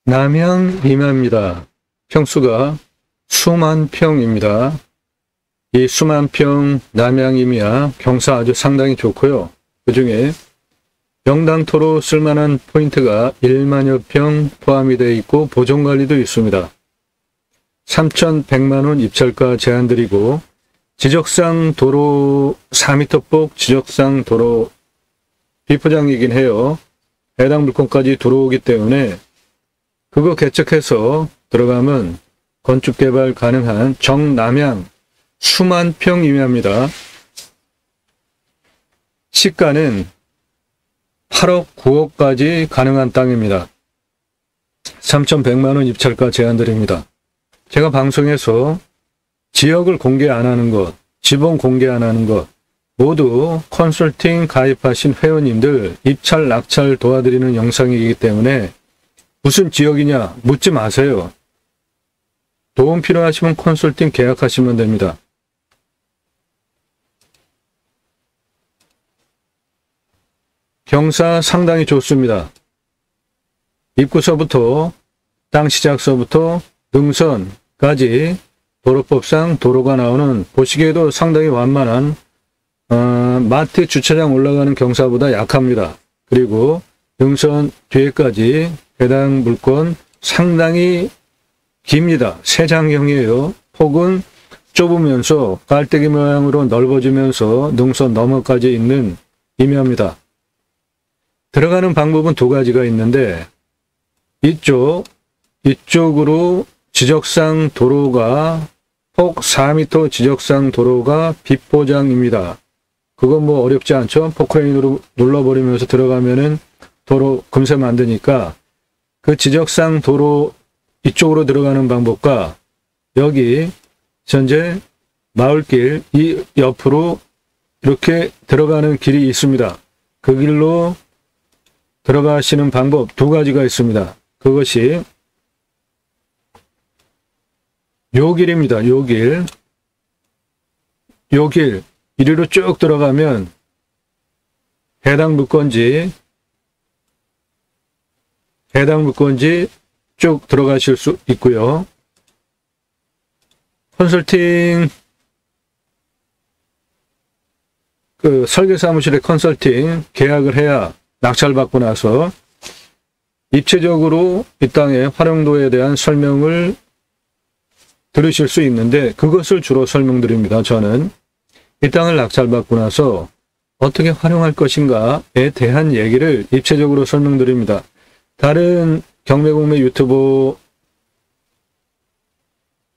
남양 임야입니다. 평수가 수만 평입니다. 이 수만 평 남양 임야 경사 아주 상당히 좋고요. 그 중에 영당토로 쓸만한 포인트가 1만여 평 포함이 되어 있고 보존관리도 있습니다. 3,100만원 입찰가 제한드리고 지적상 도로 4m폭 지적상 도로 비포장이긴 해요. 해당 물건까지 들어오기 때문에 그거 개척해서 들어가면 건축개발 가능한 정남양 수만 평 임야입니다. 시가는 8억, 9억까지 가능한 땅입니다. 3,100만원 입찰가 제한드립니다. 제가 방송에서 지역을 공개 안 하는 것, 지번 공개 안 하는 것, 모두 컨설팅 가입하신 회원님들 입찰, 낙찰 도와드리는 영상이기 때문에 무슨 지역이냐 묻지 마세요. 도움 필요하시면 컨설팅 계약하시면 됩니다. 경사 상당히 좋습니다. 입구서부터 땅 시작서부터 능선까지 도로법상 도로가 나오는 보시기에도 상당히 완만한 마트 주차장 올라가는 경사보다 약합니다. 그리고 능선 뒤에까지 해당 물건 상당히 깁니다. 세장형이에요. 폭은 좁으면서 깔때기 모양으로 넓어지면서 능선 너머까지 있는 임야입니다. 들어가는 방법은 두 가지가 있는데 이쪽으로 지적상 도로가 폭 4m 지적상 도로가 비포장입니다. 그건 뭐 어렵지 않죠. 포크레인으로 눌러버리면서 들어가면은 도로 금세 만드니까 그 지적상 도로 이쪽으로 들어가는 방법과 여기 현재 마을길 이 옆으로 이렇게 들어가는 길이 있습니다. 그 길로 들어가시는 방법 두 가지가 있습니다. 그것이 요 길입니다. 요 길. 이리로 쭉 들어가면 해당 물건지 쭉 들어가실 수 있고요. 컨설팅 설계사무실에 컨설팅 계약을 해야 낙찰받고 나서 입체적으로 이 땅의 활용도에 대한 설명을 들으실 수 있는데 그것을 주로 설명드립니다. 저는 이 땅을 낙찰받고 나서 어떻게 활용할 것인가에 대한 얘기를 입체적으로 설명드립니다. 다른 경매공매 유튜브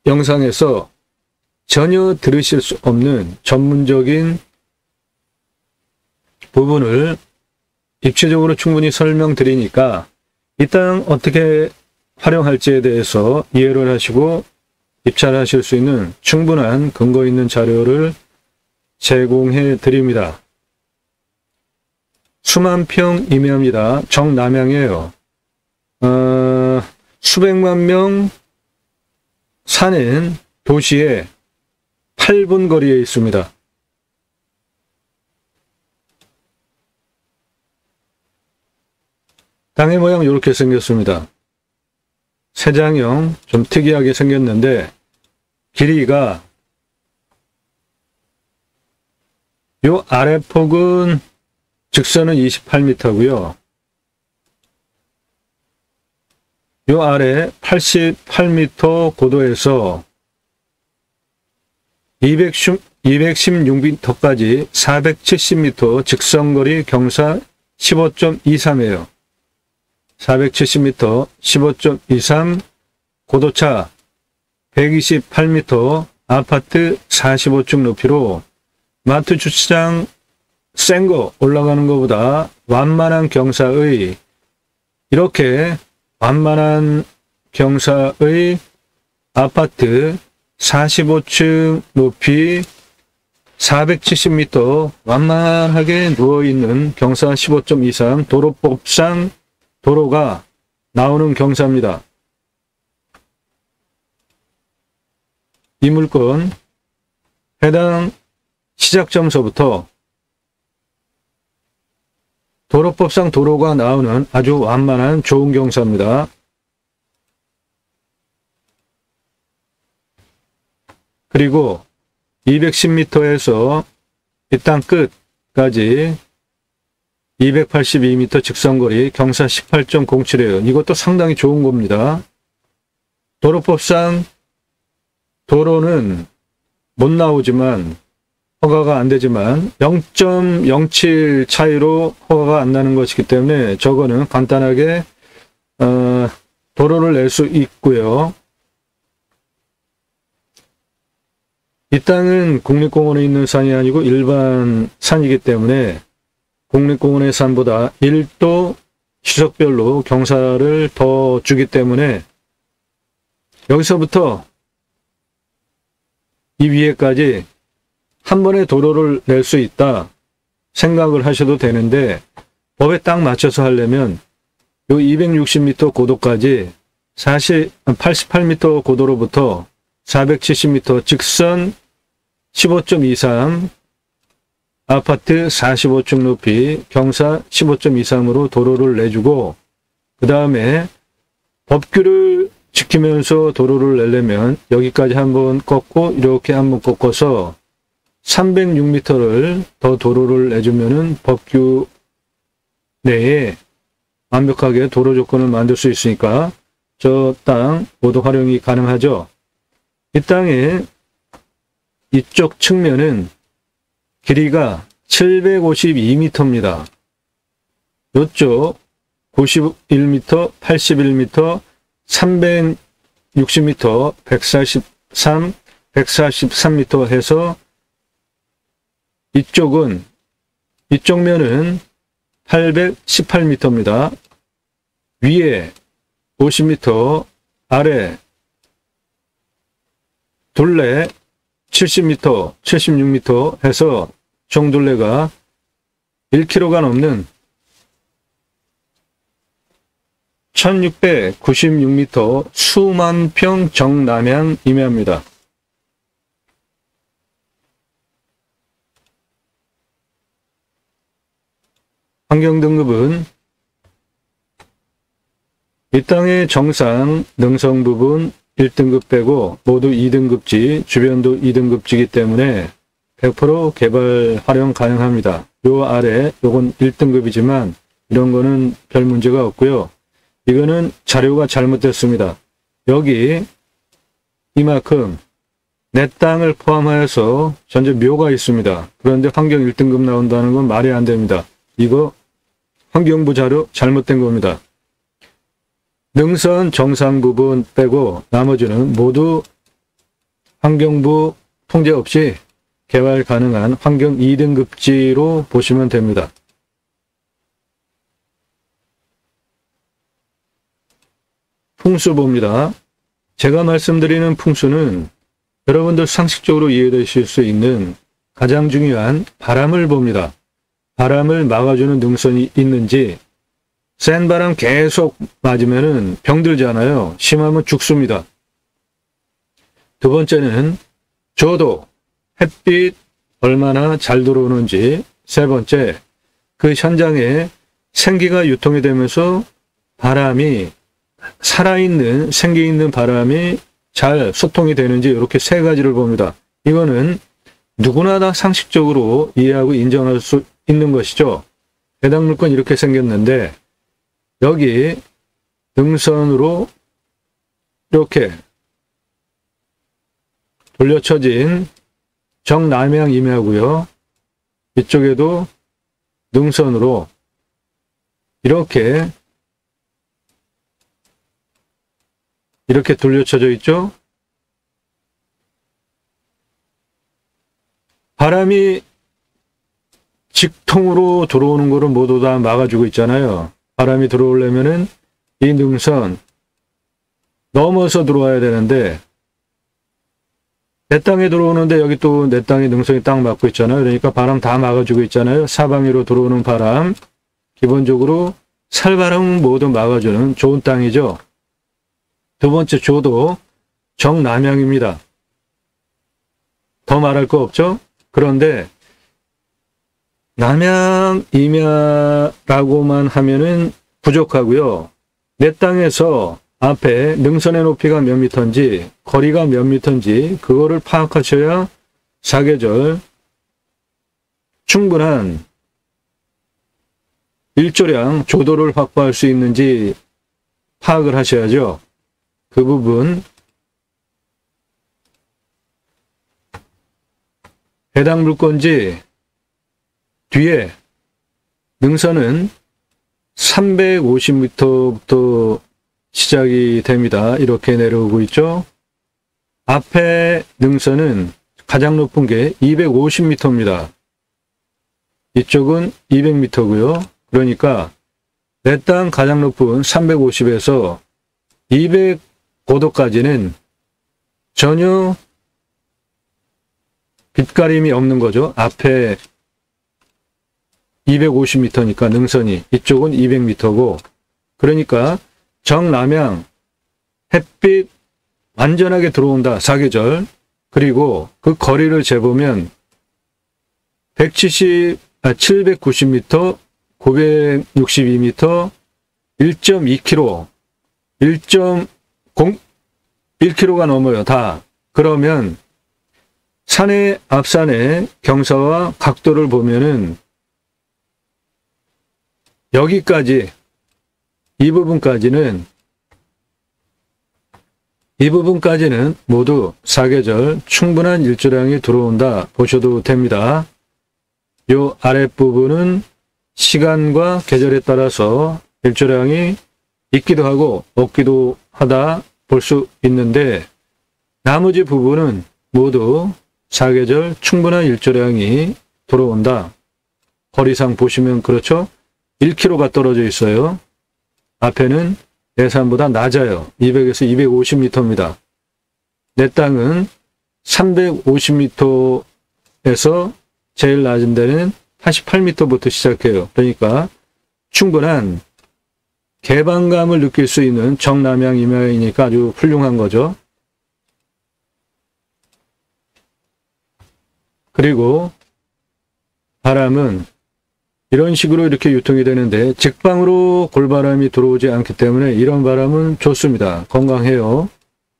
영상에서 전혀 들으실 수 없는 전문적인 부분을 입체적으로 충분히 설명드리니까 이 땅 어떻게 활용할지에 대해서 이해를 하시고 입찰하실 수 있는 충분한 근거 있는 자료를 제공해 드립니다. 수만 평 임야입니다. 정남양이에요. 수백만 명 사는 도시에 8분 거리에 있습니다. 땅의 모양 이렇게 생겼습니다. 세장형 좀 특이하게 생겼는데 길이가 요 아래 폭은 직선은 28m고요. 요 아래 88m 고도에서 216m까지 470m 직선거리 경사 15.23이에요. 470m 15.23 고도차 128m 아파트 45층 높이로 마트 주차장 센 거 올라가는 것보다 완만한 경사의 이렇게 완만한 경사의 아파트 45층 높이 470m 완만하게 누워있는 경사 15.23 도로법상 도로가 나오는 경사입니다. 이 물건 해당 시작점서부터 도로법상 도로가 나오는 아주 완만한 좋은 경사입니다. 그리고 210m에서 이 땅 끝까지 282m 직선거리 경사 18.07이에요. 이것도 상당히 좋은 겁니다. 도로법상 도로는 못 나오지만 허가가 안 되지만 0.07 차이로 허가가 안 나는 것이기 때문에 저거는 간단하게 도로를 낼 수 있고요. 이 땅은 국립공원에 있는 산이 아니고 일반 산이기 때문에 국립공원의 산보다 1도 시속별로 경사를 더 주기 때문에 여기서부터 이 위에까지 한 번에 도로를 낼 수 있다 생각을 하셔도 되는데 법에 딱 맞춰서 하려면 요 260m 고도까지 88m 고도로부터 470m 직선 15.23 아파트 45층 높이 경사 15.23으로 도로를 내주고 그 다음에 법규를 지키면서 도로를 내려면 여기까지 한번 꺾고 이렇게 한번 꺾어서 306m를 더 도로를 내주면은 법규 내에 완벽하게 도로 조건을 만들 수 있으니까 저 땅 모두 활용이 가능하죠. 이 땅의 이쪽 측면은 길이가 752m입니다. 이쪽 91m, 81m, 360m, 143, 143m 해서 이쪽 면은 818m입니다. 위에 50m, 아래 둘레 70m, 76m 해서 총 둘레가 1km가 넘는 1696m 수만 평 정남향 임야입니다. 환경등급은 이 땅의 정상 능성 부분 1등급 빼고 모두 2등급지, 주변도 2등급지이기 때문에 100% 개발 활용 가능합니다. 요 아래 요건 1등급이지만 이런 거는 별 문제가 없고요. 이거는 자료가 잘못됐습니다. 여기 이만큼 내 땅을 포함하여서 전체 묘가 있습니다. 그런데 환경 1등급 나온다는 건 말이 안 됩니다. 이거 환경부 자료 잘못된 겁니다. 능선 정상 부분 빼고 나머지는 모두 환경부 통제 없이 개발 가능한 환경 2등급지로 보시면 됩니다. 풍수보입니다. 제가 말씀드리는 풍수는 여러분들 상식적으로 이해되실 수 있는 가장 중요한 바람을 봅니다. 바람을 막아주는 능선이 있는지, 센 바람 계속 맞으면은 병들잖아요. 심하면 죽습니다. 두 번째는 조도, 햇빛 얼마나 잘 들어오는지, 세 번째 그 현장에 생기가 유통이 되면서 바람이 살아있는 생기있는 바람이 잘 소통이 되는지 이렇게 세 가지를 봅니다. 이거는 누구나 다 상식적으로 이해하고 인정할 수 있는 것이죠. 해당 물건 이렇게 생겼는데 여기 능선으로 이렇게 돌려쳐진 정남향 임야고요. 이쪽에도 능선으로 이렇게 돌려쳐져 있죠. 바람이 직통으로 들어오는 거를 모두 다 막아주고 있잖아요. 바람이 들어오려면은 이 능선 넘어서 들어와야 되는데 내 땅에 들어오는데 여기 또 내 땅에 능선이 딱 막고 있잖아요. 그러니까 바람 다 막아주고 있잖아요. 사방위로 들어오는 바람, 기본적으로 살바람 모두 막아주는 좋은 땅이죠. 두 번째 조도 정남향입니다. 더 말할 거 없죠? 그런데 남향 임야라고만 하면은 부족하고요. 내 땅에서 앞에 능선의 높이가 몇 미터인지, 거리가 몇 미터인지 그거를 파악하셔야 사계절 충분한 일조량 조도를 확보할 수 있는지 파악을 하셔야죠. 그 부분 해당 물건지 뒤에 능선은 350m부터 시작이 됩니다. 이렇게 내려오고 있죠. 앞에 능선은 가장 높은 게 250m입니다. 이쪽은 200m고요. 그러니까 내 땅 가장 높은 350에서 205도까지는 전혀 빗가림이 없는 거죠. 앞에 250m니까 능선이, 이쪽은 200m고, 그러니까 정남향 햇빛 완전하게 들어온다. 사계절. 그리고 그 거리를 재보면 790m, 962m, 1.2km, 1.01km가 넘어요. 다. 그러면 산의 앞산의 경사와 각도를 보면은 여기까지, 이 부분까지는 모두 사계절 충분한 일조량이 들어온다 보셔도 됩니다. 요 아랫부분은 시간과 계절에 따라서 일조량이 있기도 하고 없기도 하다 볼 수 있는데, 나머지 부분은 모두 사계절 충분한 일조량이 들어온다. 거리상 보시면 그렇죠? 1km가 떨어져 있어요. 앞에는 내 산보다 낮아요. 200에서 250m입니다. 내 땅은 350m에서 제일 낮은 데는 88m부터 시작해요. 그러니까 충분한 개방감을 느낄 수 있는 정남향 임야이니까 아주 훌륭한 거죠. 그리고 바람은 이런 식으로 이렇게 유통이 되는데 직방으로 골바람이 들어오지 않기 때문에 이런 바람은 좋습니다. 건강해요.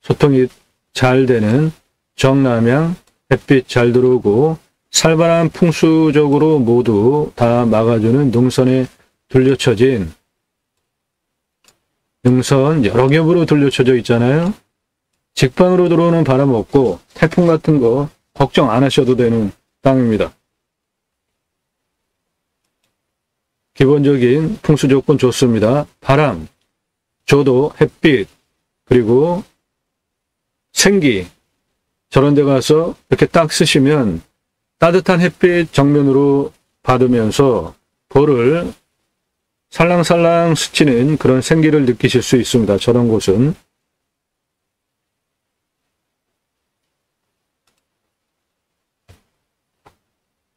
소통이 잘 되는 정남향, 햇빛 잘 들어오고 살벌한 풍수적으로 모두 다 막아주는 능선에 둘려쳐진, 능선 여러 겹으로 둘려쳐져 있잖아요. 직방으로 들어오는 바람 없고 태풍 같은 거 걱정 안 하셔도 되는 땅입니다. 기본적인 풍수 조건 좋습니다. 바람, 조도, 햇빛, 그리고 생기, 저런 데 가서 이렇게 딱 쓰시면 따뜻한 햇빛 정면으로 받으면서 볼을 살랑살랑 스치는 그런 생기를 느끼실 수 있습니다. 저런 곳은.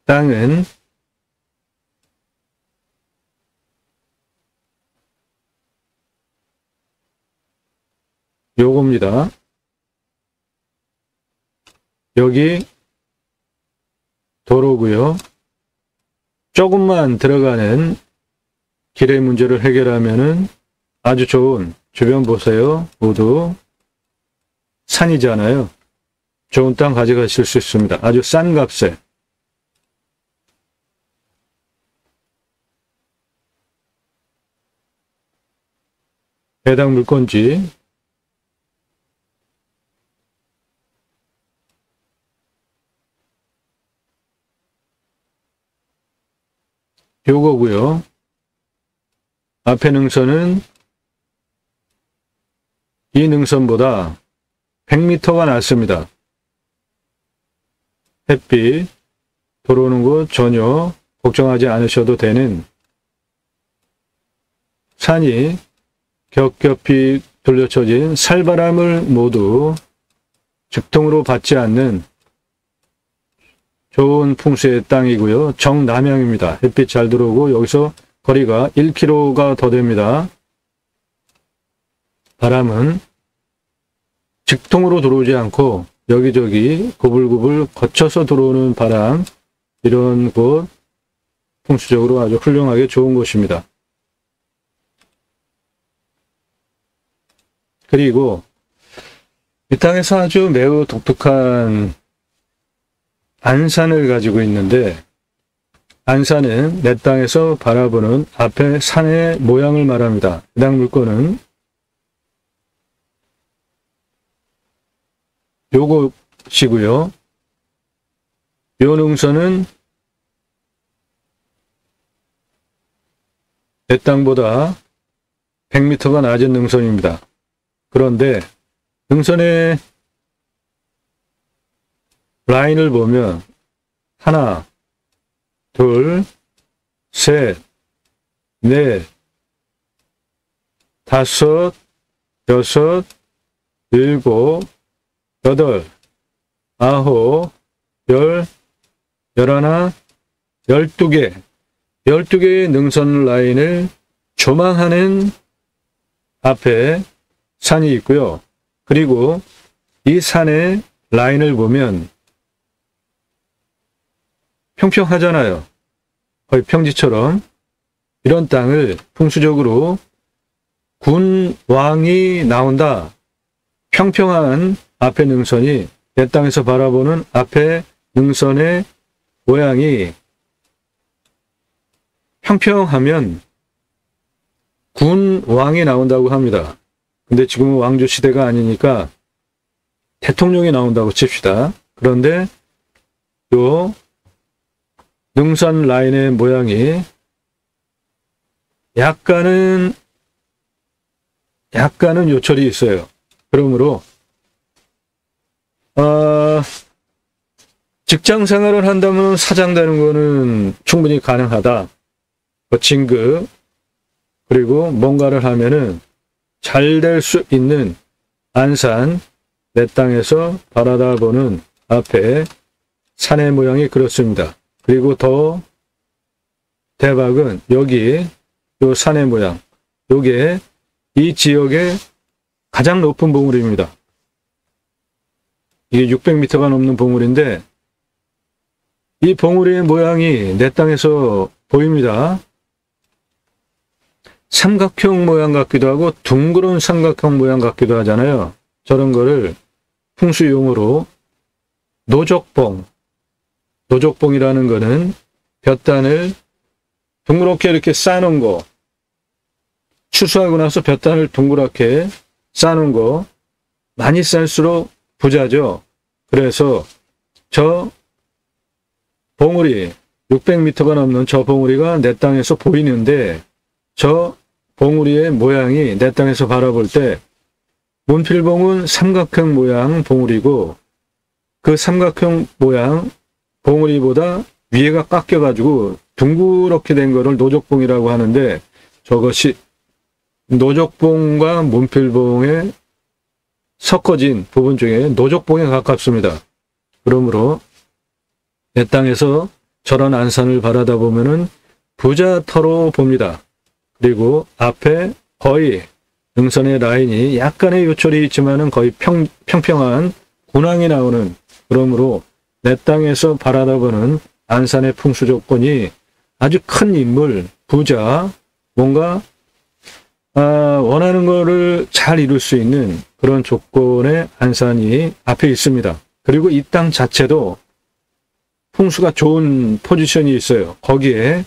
땅은 요겁니다. 여기 도로고요. 조금만 들어가는 길의 문제를 해결하면은 아주 좋은, 주변 보세요. 모두 산이잖아요. 좋은 땅 가져가실 수 있습니다. 아주 싼 값에. 해당 물건지 요거고요. 앞에 능선은 이 능선보다 100m가 낮습니다. 햇빛 들어오는 곳 전혀 걱정하지 않으셔도 되는, 산이 겹겹이 둘러쳐진 살바람을 모두 직통으로 받지 않는 좋은 풍수의 땅이고요. 정남향입니다. 햇빛 잘 들어오고 여기서 거리가 1km가 더 됩니다. 바람은 직통으로 들어오지 않고 여기저기 구불구불 거쳐서 들어오는 바람, 이런 곳 풍수적으로 아주 훌륭하게 좋은 곳입니다. 그리고 이 땅에서 아주 매우 독특한 안산을 가지고 있는데, 안산은 내 땅에서 바라보는 앞에 산의 모양을 말합니다. 해당 물건은 요것이고요. 요 능선은 내 땅보다 100m가 낮은 능선입니다. 그런데 능선의 라인을 보면 하나, 둘, 셋, 넷, 다섯, 여섯, 일곱, 여덟, 아홉, 열, 열하나, 12개, 12개의 능선 라인을 조망하는 앞에 산이 있고요. 그리고 이 산의 라인을 보면 평평하잖아요. 거의 평지처럼. 이런 땅을 풍수적으로 군왕이 나온다. 평평한 앞에 능선이, 내 땅에서 바라보는 앞에 능선의 모양이 평평하면 군왕이 나온다고 합니다. 근데 지금은 왕조 시대가 아니니까 대통령이 나온다고 칩시다. 그런데 요 능선 라인의 모양이 약간은 요철이 있어요. 그러므로 직장 생활을 한다면 사장 되는 거는 충분히 가능하다. 진급, 그리고 뭔가를 하면은 잘 될 수 있는 안산, 내 땅에서 바라다 보는 앞에 산의 모양이 그렇습니다. 그리고 더 대박은 여기 요 산의 모양, 요게 이 지역의 가장 높은 봉우리입니다. 이게 600m가 넘는 봉우리인데 이 봉우리의 모양이 내 땅에서 보입니다. 삼각형 모양 같기도 하고 둥그런 삼각형 모양 같기도 하잖아요. 저런 거를 풍수용어로 노적봉이라는 거는 볕단을 둥그렇게 이렇게 쌓는 거, 추수하고 나서 볕단을 둥그렇게 쌓는 거, 많이 쌓을수록 부자죠. 그래서 저 봉우리, 600m가 넘는 저 봉우리가 내 땅에서 보이는데, 저 봉우리의 모양이 내 땅에서 바라볼 때 문필봉은 삼각형 모양 봉우리고, 그 삼각형 모양 봉우리보다 위에가 깎여가지고 둥그렇게 된 거를 노적봉이라고 하는데, 저것이 노적봉과 문필봉의 섞어진 부분 중에 노적봉에 가깝습니다. 그러므로 내 땅에서 저런 안산을 바라다 보면은 부자터로 봅니다. 그리고 앞에 거의 능선의 라인이 약간의 요철이 있지만은 거의 평평한 군왕이 나오는, 그러므로 내 땅에서 바라다 보는 안산의 풍수 조건이 아주 큰 인물, 부자, 뭔가 원하는 거를 잘 이룰 수 있는 그런 조건의 안산이 앞에 있습니다. 그리고 이 땅 자체도 풍수가 좋은 포지션이 있어요. 거기에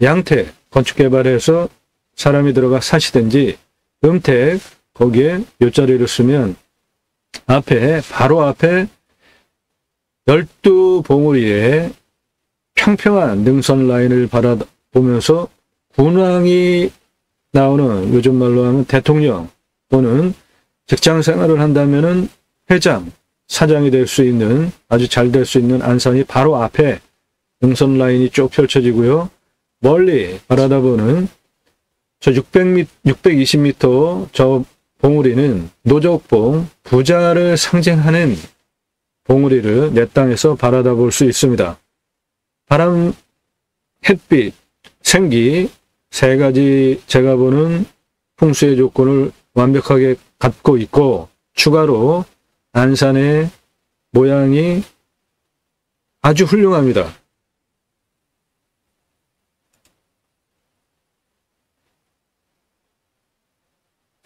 양택 건축개발해서 사람이 들어가 사시든지 음택 거기에 요자리를 쓰면 바로 앞에 12봉우리에 평평한 능선 라인을 바라보면서 군왕이 나오는, 요즘 말로 하면 대통령 또는 직장 생활을 한다면은 회장, 사장이 될 수 있는, 아주 잘 될 수 있는 안산이 바로 앞에 능선 라인이 쭉 펼쳐지고요. 멀리 바라다보는 저 620m 저 봉우리는 노적봉, 부자를 상징하는 봉우리를 내 땅에서 바라다 볼 수 있습니다. 바람, 햇빛, 생기, 세 가지 제가 보는 풍수의 조건을 완벽하게 갖고 있고, 추가로 안산의 모양이 아주 훌륭합니다.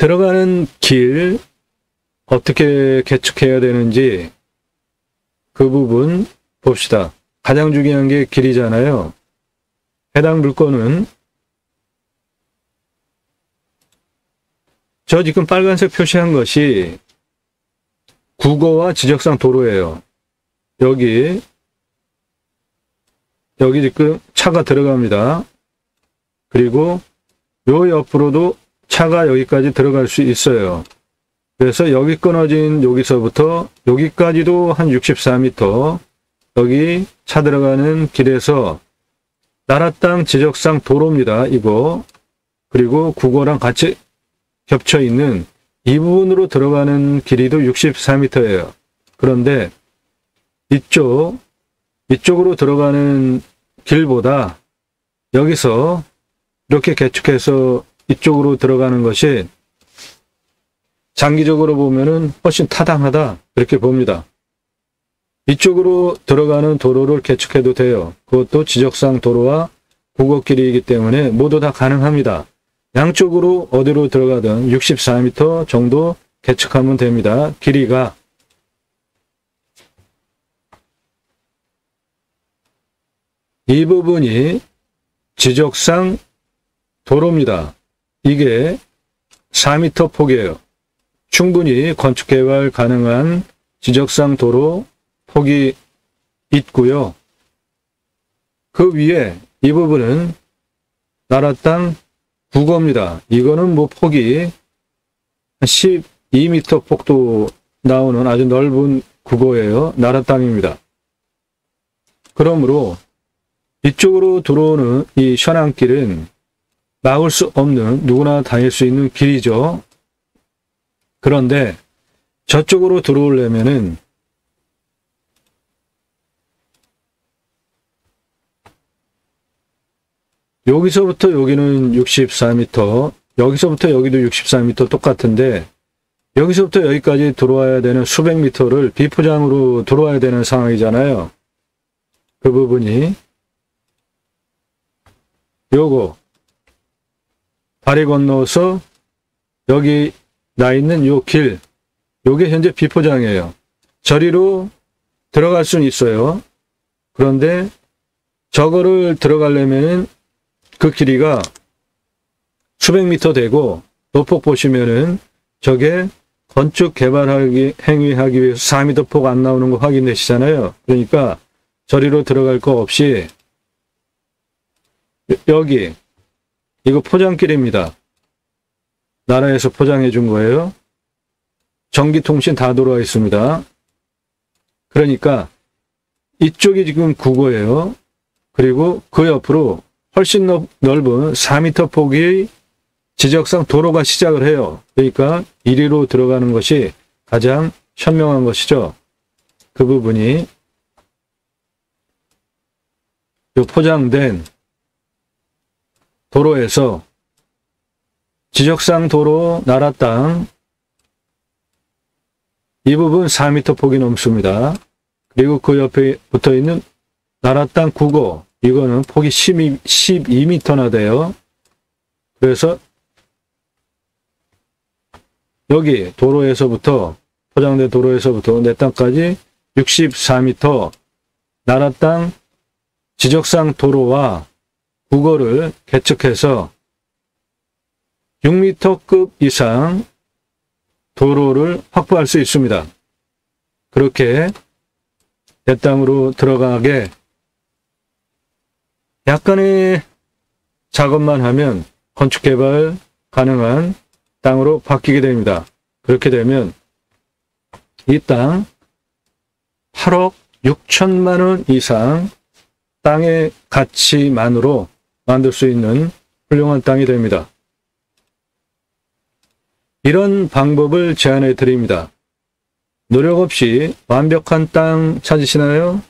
들어가는 길 어떻게 개척해야 되는지 그 부분 봅시다. 가장 중요한 게 길이잖아요. 해당 물건은 저 지금 빨간색 표시한 것이 국어와 지적상 도로예요. 여기 지금 차가 들어갑니다. 그리고 요 옆으로도 차가 여기까지 들어갈 수 있어요. 그래서 여기 끊어진 여기서부터 여기까지도 한 64m, 여기 차 들어가는 길에서 나라 땅 지적상 도로입니다. 이거. 그리고 국어랑 같이 겹쳐 있는 이 부분으로 들어가는 길이도 64m예요. 그런데 이쪽으로 들어가는 길보다 여기서 이렇게 개축해서 이쪽으로 들어가는 것이 장기적으로 보면은 훨씬 타당하다, 이렇게 봅니다. 이쪽으로 들어가는 도로를 개축해도 돼요. 그것도 지적상 도로와 국어길이기 때문에 모두 다 가능합니다. 양쪽으로 어디로 들어가든 64m 정도 개축하면 됩니다. 길이가. 이 부분이 지적상 도로입니다. 이게 4m 폭이에요. 충분히 건축개발 가능한 지적상 도로 폭이 있고요. 그 위에 이 부분은 나라 땅 국어입니다. 이거는 뭐 폭이 12m 폭도 나오는 아주 넓은 국어예요. 나라 땅입니다. 그러므로 이쪽으로 들어오는 이 현안길은 막을 수 없는, 누구나 다닐 수 있는 길이죠. 그런데 저쪽으로 들어오려면은 여기서부터 여기는 64m, 여기서부터 여기도 64m 똑같은데 여기서부터 여기까지 들어와야 되는 수백 미터를 비포장으로 들어와야 되는 상황이잖아요. 그 부분이 요거 다리 건너서 여기 나 있는 요 길, 요게 현재 비포장이에요. 저리로 들어갈 수는 있어요. 그런데 저거를 들어가려면은 그 길이가 수백 미터 되고, 노폭 보시면은 저게 건축 개발하기, 행위하기 위해서 4m 폭 안 나오는 거 확인되시잖아요. 그러니까 저리로 들어갈 거 없이 여기 이거 포장길입니다. 나라에서 포장해 준 거예요. 전기통신 다 들어와 있습니다. 그러니까 이쪽이 지금 국어예요. 그리고 그 옆으로 훨씬 넓은 4m 폭의 지적상 도로가 시작을 해요. 그러니까 이리로 들어가는 것이 가장 현명한 것이죠. 그 부분이 요 포장된 도로에서 지적상 도로 나라 땅 이 부분 4m 폭이 넘습니다. 그리고 그 옆에 붙어 있는 나라 땅 국어, 이거는 폭이 12m나 돼요. 그래서 여기 도로에서부터, 포장된 도로에서부터 내 땅까지 64m 나라 땅 지적상 도로와 국어를 개척해서 6m급 이상 도로를 확보할 수 있습니다. 그렇게 내 땅으로 들어가게 약간의 작업만 하면 건축개발 가능한 땅으로 바뀌게 됩니다. 그렇게 되면 이 땅 8억 6천만 원 이상 땅의 가치만으로 만들 수 있는 훌륭한 땅이 됩니다. 이런 방법을 제안해 드립니다. 노력 없이 완벽한 땅 찾으시나요?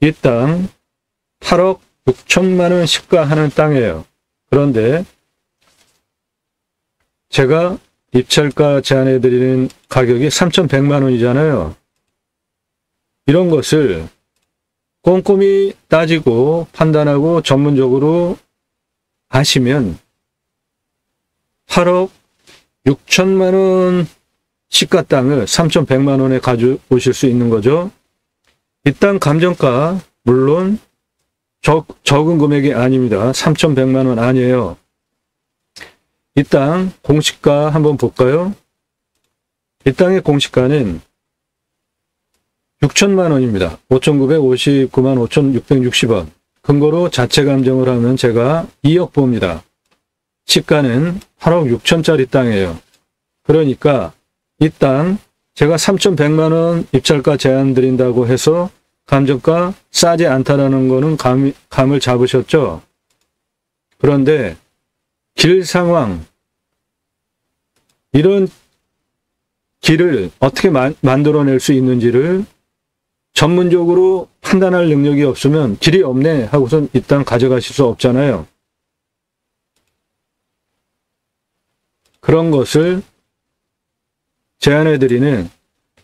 이 땅 8억 6천만 원 시가하는 땅이에요. 그런데 제가 입찰가 제안해 드리는 가격이 3,100만 원이잖아요. 이런 것을 꼼꼼히 따지고 판단하고 전문적으로 하시면 8억 6천만 원 시가 땅을 3,100만 원에 가져오실 수 있는 거죠. 이 땅 감정가 물론 적은 금액이 아닙니다. 3,100만 원 아니에요. 이 땅 공시가 한번 볼까요? 이 땅의 공시가는 6천만 원입니다. 5,959만 5,660원. 근거로 자체 감정을 하면 제가 2억 봅니다. 시가는 8억 6천짜리 땅이에요. 그러니까 이 땅 제가 3,100만 원 입찰가 제한 드린다고 해서 감정가 싸지 않다라는 거는 감을 잡으셨죠? 그런데 길 상황, 이런 길을 어떻게 만들어낼 수 있는지를 전문적으로 판단할 능력이 없으면 길이 없네 하고선 이 땅 가져가실 수 없잖아요. 그런 것을 제안해드리는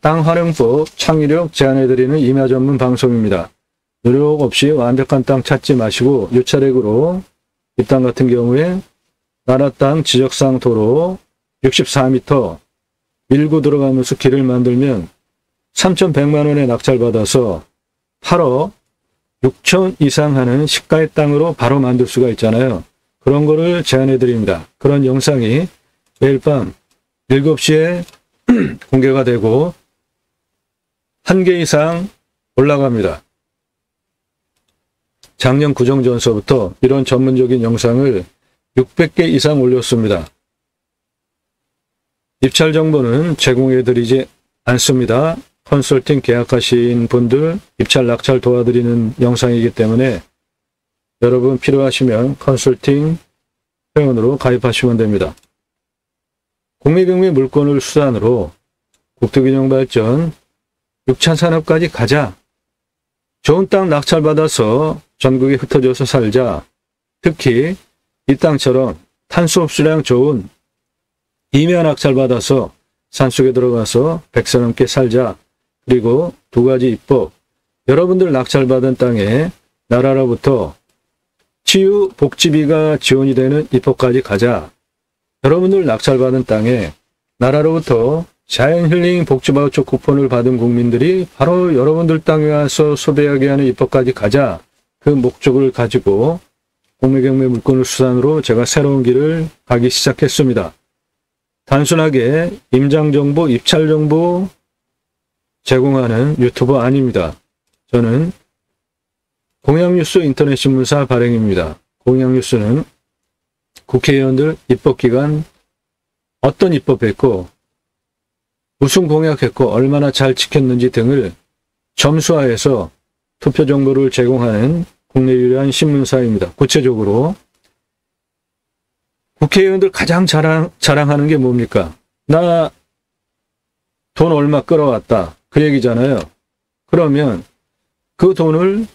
땅활용법 창의력 제안해드리는 임야 전문 방송입니다. 노력 없이 완벽한 땅 찾지 마시고 유차렉으로 이 땅 같은 경우에 나라 땅 지적상 도로 64m 밀고 들어가면서 길을 만들면 3,100만 원에 낙찰받아서 8억 6천 이상 하는 시가의 땅으로 바로 만들 수가 있잖아요. 그런 거를 제안해드립니다. 그런 영상이 매일 밤 7시에 공개가 되고 1개 이상 올라갑니다. 작년 구정전서부터 이런 전문적인 영상을 600개 이상 올렸습니다. 입찰 정보는 제공해드리지 않습니다. 컨설팅 계약하신 분들 입찰 낙찰 도와드리는 영상이기 때문에 여러분 필요하시면 컨설팅 회원으로 가입하시면 됩니다. 국미경미 물건을 수단으로 국토균형발전 6차 산업까지 가자. 좋은 땅 낙찰받아서 전국에 흩어져서 살자. 특히 이 땅처럼 탄소 흡수량 좋은 임야 낙찰받아서 산속에 들어가서 100세 넘게 살자. 그리고 2가지 입법. 여러분들 낙찰받은 땅에 나라로부터 치유 복지비가 지원이 되는 입법까지 가자. 여러분들 낙찰받은 땅에 나라로부터 자연힐링 복지바우처 쿠폰을 받은 국민들이 바로 여러분들 땅에 와서 소비하게 하는 입법까지 가자. 그 목적을 가지고 공매경매 물건을 수단으로 제가 새로운 길을 가기 시작했습니다. 단순하게 임장정보, 입찰정보 제공하는 유튜버 아닙니다. 저는 공양뉴스 인터넷신문사 발행입니다. 공양뉴스는 국회의원들 입법기간 어떤 입법했고 무슨 공약했고 얼마나 잘 지켰는지 등을 점수화해서 투표 정보를 제공하는 국내 유일한 신문사입니다. 구체적으로 국회의원들 가장 자랑하는 게 뭡니까? 나 돈 얼마 끌어왔다. 그 얘기잖아요. 그러면 그 돈을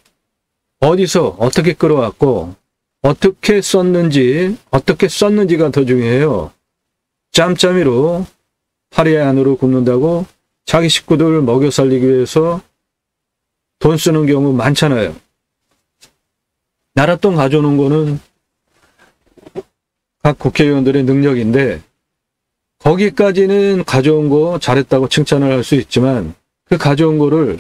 어디서 어떻게 끌어왔고 어떻게 썼는지가 더 중요해요. 짬짬이로 파리 안으로 굽는다고 자기 식구들 먹여 살리기 위해서 돈 쓰는 경우 많잖아요. 나랏돈 가져오는 거는 각 국회의원들의 능력인데 거기까지는 가져온 거 잘했다고 칭찬을 할 수 있지만 그 가져온 거를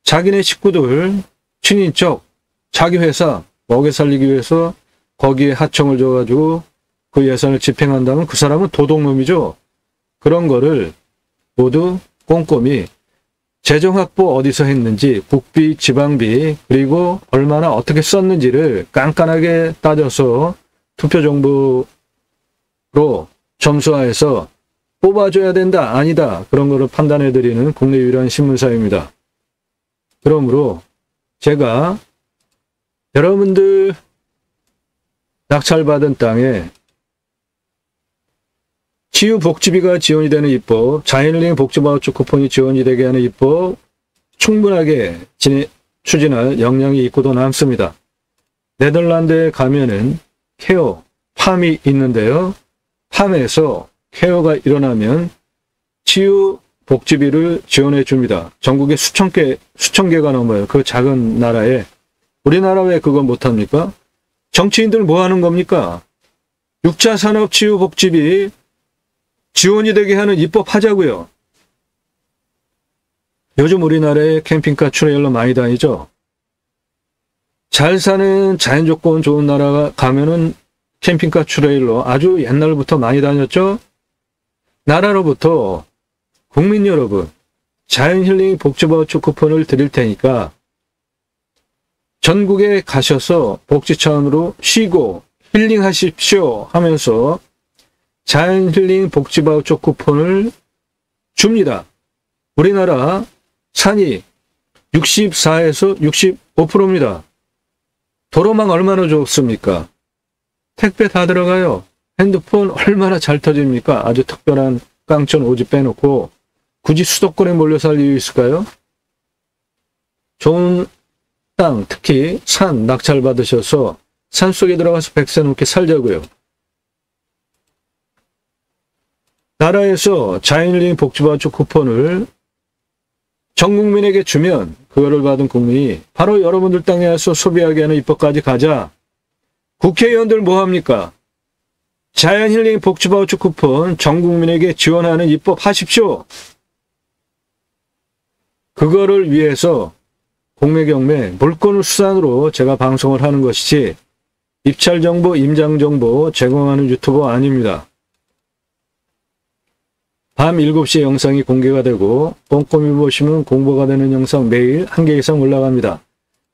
자기네 식구들, 친인척, 자기 회사 먹여 살리기 위해서 거기에 하청을 줘가지고 그 예산을 집행한다면 그 사람은 도둑놈이죠. 그런 거를 모두 꼼꼼히 재정 확보 어디서 했는지, 국비, 지방비, 그리고 얼마나 어떻게 썼는지를 깐깐하게 따져서 투표 정보로 점수화해서 뽑아줘야 된다, 아니다, 그런 거를 판단해드리는 국내 유일한 신문사입니다. 그러므로 제가 여러분들 낙찰받은 땅에 치유복지비가 지원이 되는 입법, 자연힐링 복지바우처 쿠폰이 지원이 되게 하는 입법 충분하게 추진할 역량이 있고도 남습니다. 네덜란드에 가면은 케어, 팜이 있는데요. 팜에서 케어가 일어나면 치유 복지비를 지원해 줍니다. 전국에 수천 개가 넘어요. 그 작은 나라에. 우리나라 왜 그거 못합니까? 정치인들 뭐 하는 겁니까? 6차 산업 치유 복지비 지원이 되게 하는 입법 하자고요. 요즘 우리나라에 캠핑카 트레일러 많이 다니죠. 잘 사는 자연 조건 좋은 나라 가면은 캠핑카 트레일러 아주 옛날부터 많이 다녔죠. 나라로부터 국민 여러분 자연 힐링 복지바우처 쿠폰을 드릴 테니까 전국에 가셔서 복지 차원으로 쉬고 힐링하십시오 하면서 자연 힐링 복지바우처 쿠폰을 줍니다. 우리나라 산이 64에서 65%입니다. 도로망 얼마나 좋습니까? 택배 다 들어가요. 핸드폰 얼마나 잘 터집니까? 아주 특별한 깡촌 오지 빼놓고 굳이 수도권에 몰려 살 이유 있을까요? 좋은 땅, 특히 산 낙찰 받으셔서 산속에 들어가서 100세 넘게 살자고요. 나라에서 자연힐링 복지바우처 쿠폰을 전 국민에게 주면 그거를 받은 국민이 바로 여러분들 땅에 와서 소비하게 하는 입법까지 가자. 국회의원들 뭐합니까? 자연힐링 복지바우처 쿠폰 전 국민에게 지원하는 입법 하십시오. 그거를 위해서 공매경매 물건을 수단으로 제가 방송을 하는 것이지 입찰정보, 임장정보 제공하는 유튜버 아닙니다. 밤 7시에 영상이 공개가 되고 꼼꼼히 보시면 공부가 되는 영상 매일 1개 이상 올라갑니다.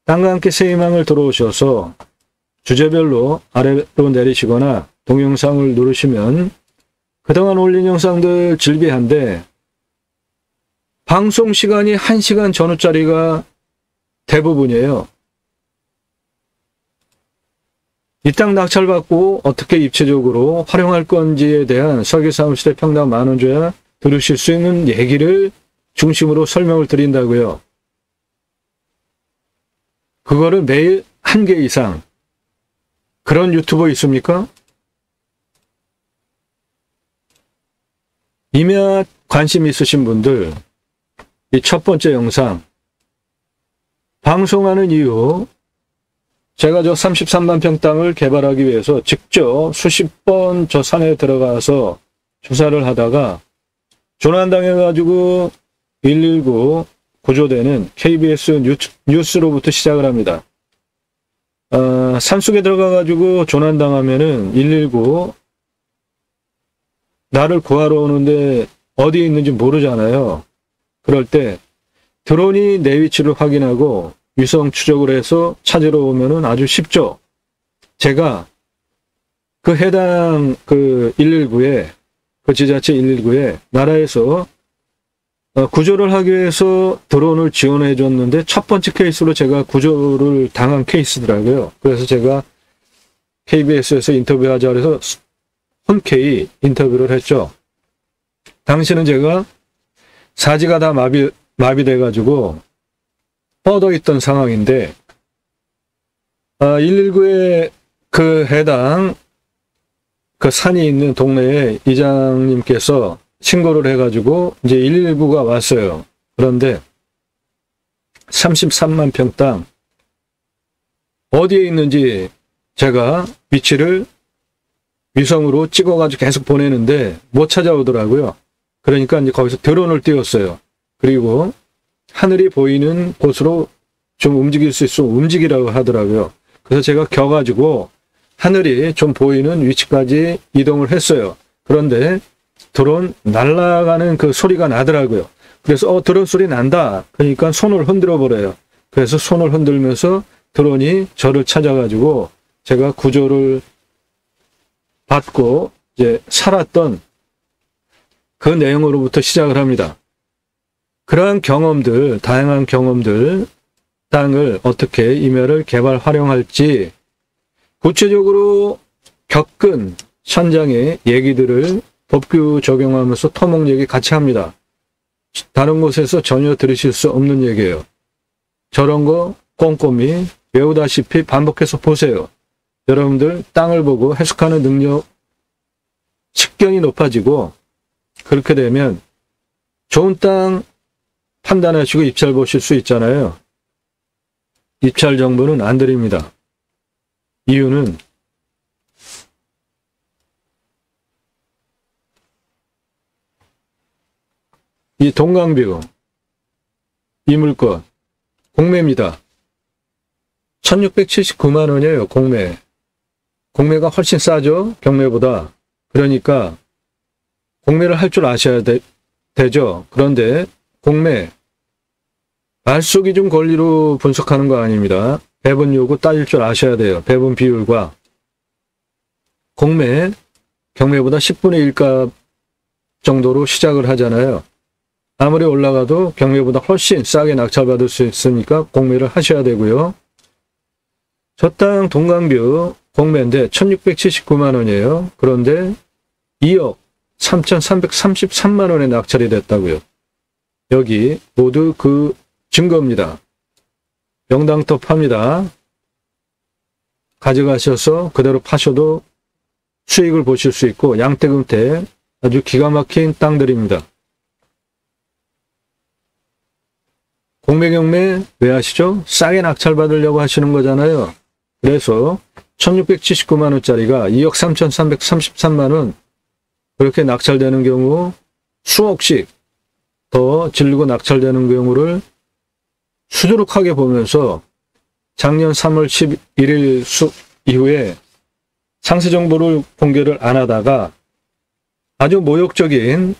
땅과 함께 새 희망을 들어오셔서 주제별로 아래로 내리시거나 동영상을 누르시면 그동안 올린 영상들 질비한데 방송 시간이 1시간 전후짜리가 대부분이에요. 이 땅 낙찰받고 어떻게 입체적으로 활용할 건지에 대한 설계사무실의 평당 10,000원 줘야 들으실 수 있는 얘기를 중심으로 설명을 드린다고요. 그거를 매일 1개 이상. 그런 유튜버 있습니까? 임야 관심 있으신 분들 이 첫 번째 영상 방송하는 이유 제가 저 33만 평 땅을 개발하기 위해서 직접 수십 번 저 산에 들어가서 조사를 하다가 조난당해가지고 119 구조대는 KBS 뉴스로부터 시작을 합니다. 산속에 들어가가지고 조난당하면은 119 나를 구하러 오는데 어디에 있는지 모르잖아요. 그럴 때 드론이 내 위치를 확인하고 위성 추적을 해서 찾으러 오면은 아주 쉽죠. 제가 그 해당 119에 그 지자체 119에 나라에서 구조를 하기 위해서 드론을 지원해 줬는데 첫 번째 케이스로 제가 구조를 당한 케이스더라고요. 그래서 제가 KBS에서 인터뷰하자 그래서 흔쾌히 인터뷰를 했죠. 당시는 제가 사지가 다 마비돼가지고 뻗어 있던 상황인데 119에 그 해당 그 산이 있는 동네에 이장님께서 신고를 해가지고 이제 119가 왔어요. 그런데 33만 평 땅 어디에 있는지 제가 위치를 위성으로 찍어가지고 계속 보내는데 못 찾아오더라고요. 그러니까 이제 거기서 드론을 띄웠어요. 그리고 하늘이 보이는 곳으로 좀 움직일 수 있으면 움직이라고 하더라고요. 그래서 제가 겨가지고 하늘이 좀 보이는 위치까지 이동을 했어요. 그런데 드론 날아가는 그 소리가 나더라고요. 그래서 드론 소리 난다. 그러니까 손을 흔들어 버려요. 그래서 손을 흔들면서 드론이 저를 찾아가지고 제가 구조를 받고 이제 살았던 그 내용으로부터 시작을 합니다. 그러한 경험들, 다양한 경험들, 땅을 어떻게 임야를 개발 활용할지 구체적으로 겪은 현장의 얘기들을 법규 적용하면서 토목 얘기 같이 합니다. 다른 곳에서 전혀 들으실 수 없는 얘기예요. 저런 거 꼼꼼히 외우다시피 반복해서 보세요. 여러분들 땅을 보고 해석하는 능력, 식견이 높아지고 그렇게 되면 좋은 땅 판단하시고 입찰 보실 수 있잖아요. 입찰 정보는 안 드립니다. 이유는 이 동강뷰, 이 물건, 공매입니다. 1679만 원이에요, 공매. 공매가 훨씬 싸죠, 경매보다. 그러니까 공매를 할 줄 아셔야 되죠. 그런데 공매, 말소기준 권리로 분석하는 거 아닙니다. 배분 요구 따질 줄 아셔야 돼요. 배분 비율과. 공매, 경매보다 10분의 1값 정도로 시작을 하잖아요. 아무리 올라가도 경매보다 훨씬 싸게 낙찰받을 수 있으니까 공매를 하셔야 되고요. 저 땅 동강뷰 공매인데 1679만 원이에요. 그런데 2억 3,333만 원에 낙찰이 됐다고요. 여기 모두 그 증거입니다. 명당토 팝니다. 가져가셔서 그대로 파셔도 수익을 보실 수 있고 양떼금떼 아주 기가 막힌 땅들입니다. 공매 경매 왜 하시죠? 싸게 낙찰 받으려고 하시는 거잖아요. 그래서 1679만 원짜리가 2억 3,333만 원 그렇게 낙찰되는 경우 수억씩 더 질리고 낙찰되는 경우를 수두룩하게 보면서 작년 3월 11일 이후에 상세 정보를 공개를 안 하다가 아주 모욕적인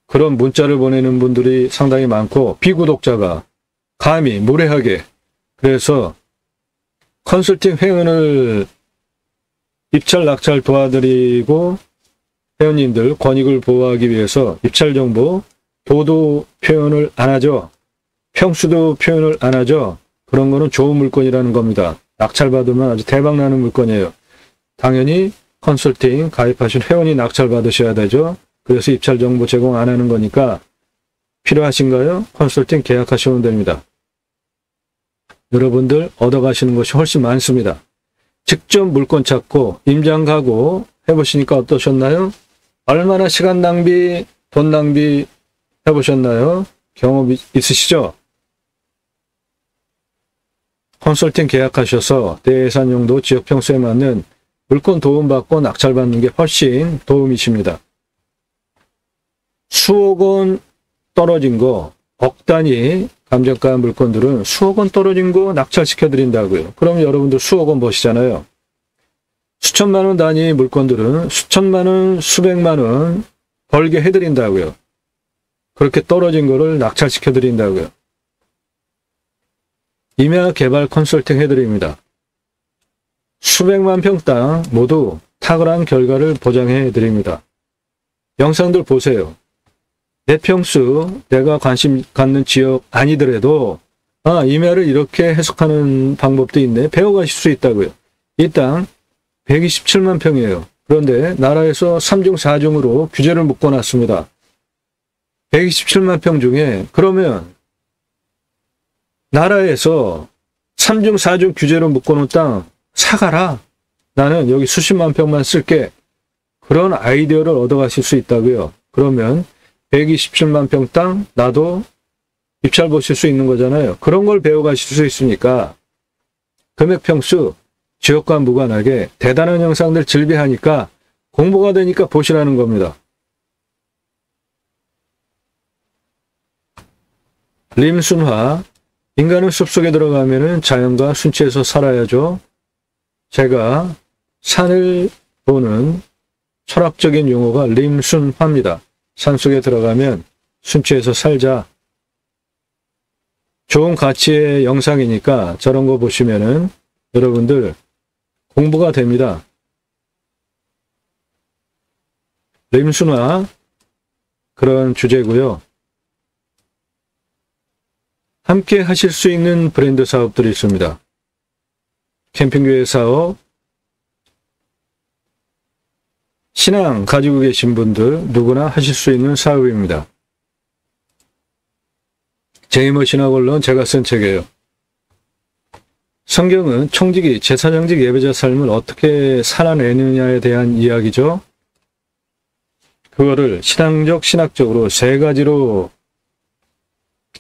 그런 문자를 보내는 분들이 상당히 많고 비구독자가 감히 무례하게 그래서 컨설팅 회원을 입찰 낙찰 도와드리고 회원님들 권익을 보호하기 위해서 입찰 정보 도도 표현을 안 하죠. 평수도 표현을 안 하죠. 그런 거는 좋은 물건이라는 겁니다. 낙찰받으면 아주 대박나는 물건이에요. 당연히 컨설팅 가입하신 회원이 낙찰받으셔야 되죠. 그래서 입찰 정보 제공 안 하는 거니까 필요하신가요? 컨설팅 계약하시면 됩니다. 여러분들 얻어가시는 것이 훨씬 많습니다. 직접 물건 찾고 임장 가고 해보시니까 어떠셨나요? 얼마나 시간 낭비, 돈 낭비 해보셨나요? 경험 있으시죠? 컨설팅 계약하셔서 내 예산용도 지역 평수에 맞는 물건 도움받고 낙찰받는 게 훨씬 도움이십니다. 수억 원 떨어진 거, 억 단위 감정가 물건들은 수억 원 떨어진 거 낙찰시켜드린다고요. 그럼 여러분들 수억 원 버시잖아요. 수천만 원 단위 물건들은 수천만 원, 수백만 원 벌게 해드린다고요. 그렇게 떨어진 거를 낙찰시켜드린다고요. 임야 개발 컨설팅 해드립니다. 수백만 평 땅 모두 탁월한 결과를 보장해드립니다. 영상들 보세요. 내 평수, 내가 관심 갖는 지역 아니더라도 임야를 이렇게 해석하는 방법도 있네. 배워가실 수 있다고요. 이 땅 127만 평이에요. 그런데 나라에서 3중 4중으로 규제를 묶어놨습니다. 127만 평 중에 그러면 나라에서 3중 4중 규제로 묶어놓은 땅 사가라. 나는 여기 수십만 평만 쓸게. 그런 아이디어를 얻어가실 수 있다고요. 그러면 127만 평 땅 나도 입찰 보실 수 있는 거잖아요. 그런 걸 배워가실 수 있으니까 금액 평수 지역과 무관하게 대단한 영상들 즐비하니까 공부가 되니까 보시라는 겁니다. 림순화 인간은 숲속에 들어가면은 자연과 순치해서 살아야죠. 제가 산을 보는 철학적인 용어가 림순화입니다. 산속에 들어가면 순치해서 살자. 좋은 가치의 영상이니까 저런 거 보시면은 여러분들 공부가 됩니다. 림순화 그런 주제고요. 함께 하실 수 있는 브랜드 사업들이 있습니다. 캠핑교회 사업, 신앙 가지고 계신 분들 누구나 하실 수 있는 사업입니다. 제이머 신학원론 제가 쓴 책이에요. 성경은 청지기, 제사장직 예배자 삶을 어떻게 살아내느냐에 대한 이야기죠. 그거를 신앙적, 신학적으로 세 가지로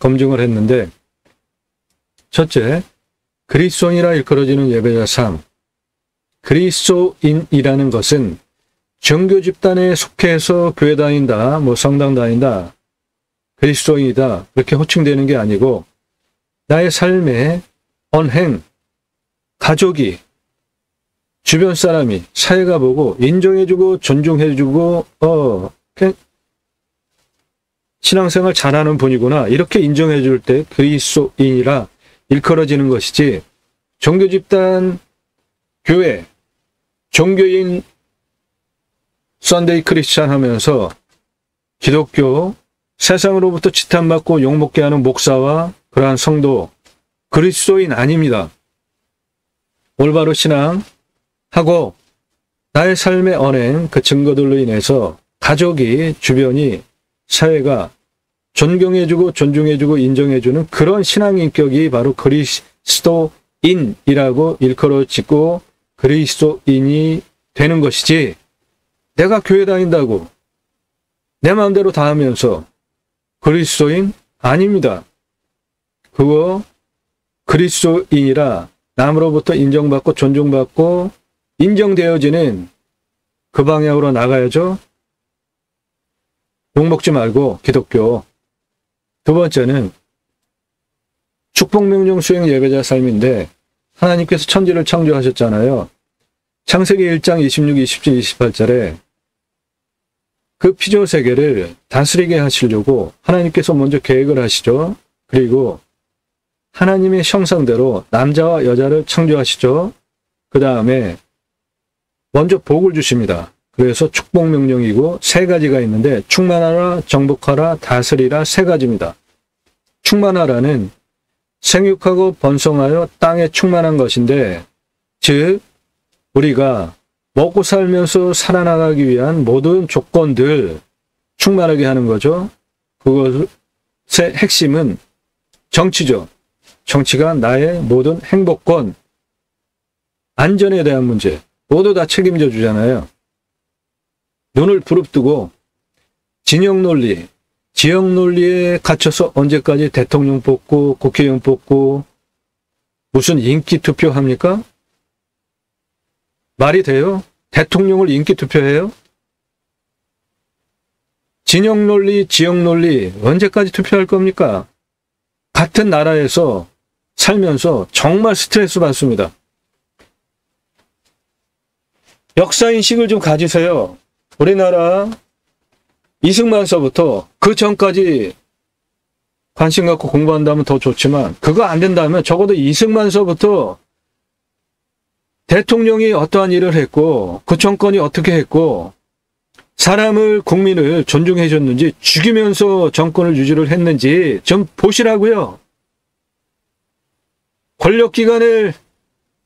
검증을 했는데 첫째, 그리스도인이라 일컬어지는 예배자 삶. 그리스도인이라는 것은 종교 집단에 속해서 교회 다닌다, 성당 다닌다. 그리스도인이다 그렇게 호칭되는 게 아니고 나의 삶의 언행, 가족이, 주변 사람이, 사회가 보고 인정해주고 존중해주고 신앙생활 잘하는 분이구나 이렇게 인정해줄 때 그리스도인이라 일컬어지는 것이지 종교집단, 교회, 종교인 썬데이 크리스찬 하면서 기독교, 세상으로부터 지탄받고 욕먹게 하는 목사와 그러한 성도, 그리스도인 아닙니다. 올바로 신앙하고 나의 삶의 언행, 그 증거들로 인해서 가족이, 주변이, 사회가 존경해주고 존중해주고 인정해주는 그런 신앙인격이 바로 그리스도인이라고 일컬어지고 그리스도인이 되는 것이지 내가 교회 다닌다고 내 마음대로 다 하면서 그리스도인 아닙니다. 그거 그리스도인이라 남으로부터 인정받고 존중받고 인정되어지는 그 방향으로 나가야죠. 욕먹지 말고 기독교. 두 번째는 축복명령 수행 예배자 삶인데 하나님께서 천지를 창조하셨잖아요. 창세기 1장 26, 27, 28절에 그 피조 세계를 다스리게 하시려고 하나님께서 먼저 계획을 하시죠. 그리고 하나님의 형상대로 남자와 여자를 창조하시죠. 그 다음에 먼저 복을 주십니다. 그래서 축복명령이고 세 가지가 있는데 충만하라, 정복하라, 다스리라 세 가지입니다. 충만하라는 생육하고 번성하여 땅에 충만한 것인데 즉 우리가 먹고 살면서 살아나가기 위한 모든 조건들 충만하게 하는 거죠. 그것의 핵심은 정치죠. 정치가 나의 모든 행복권, 안전에 대한 문제 모두 다 책임져 주잖아요. 눈을 부릅뜨고 진영 논리, 지역 논리에 갇혀서 언제까지 대통령 뽑고 국회의원 뽑고 무슨 인기 투표합니까? 말이 돼요? 대통령을 인기 투표해요? 진영 논리, 지역 논리 언제까지 투표할 겁니까? 같은 나라에서 살면서 정말 스트레스 받습니다. 역사인식을 좀 가지세요. 우리나라 이승만서부터 그 전까지 관심 갖고 공부한다면 더 좋지만 그거 안 된다면 적어도 이승만서부터 대통령이 어떠한 일을 했고 그 정권이 어떻게 했고 사람을 국민을 존중해 줬는지 죽이면서 정권을 유지를 했는지 좀 보시라고요. 권력기관을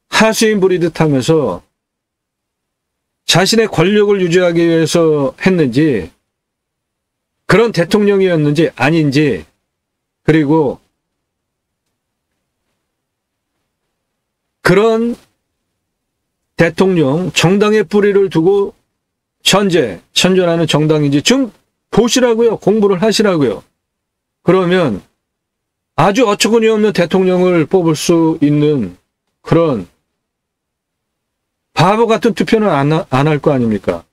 하수인 부리듯 하면서 자신의 권력을 유지하기 위해서 했는지 그런 대통령이었는지 아닌지 그리고 그런 대통령 정당의 뿌리를 두고 천전하는 정당인지 좀 보시라고요. 공부를 하시라고요. 그러면 아주 어처구니 없는 대통령을 뽑을 수 있는 그런 바보 같은 투표는 안 할 거 아닙니까?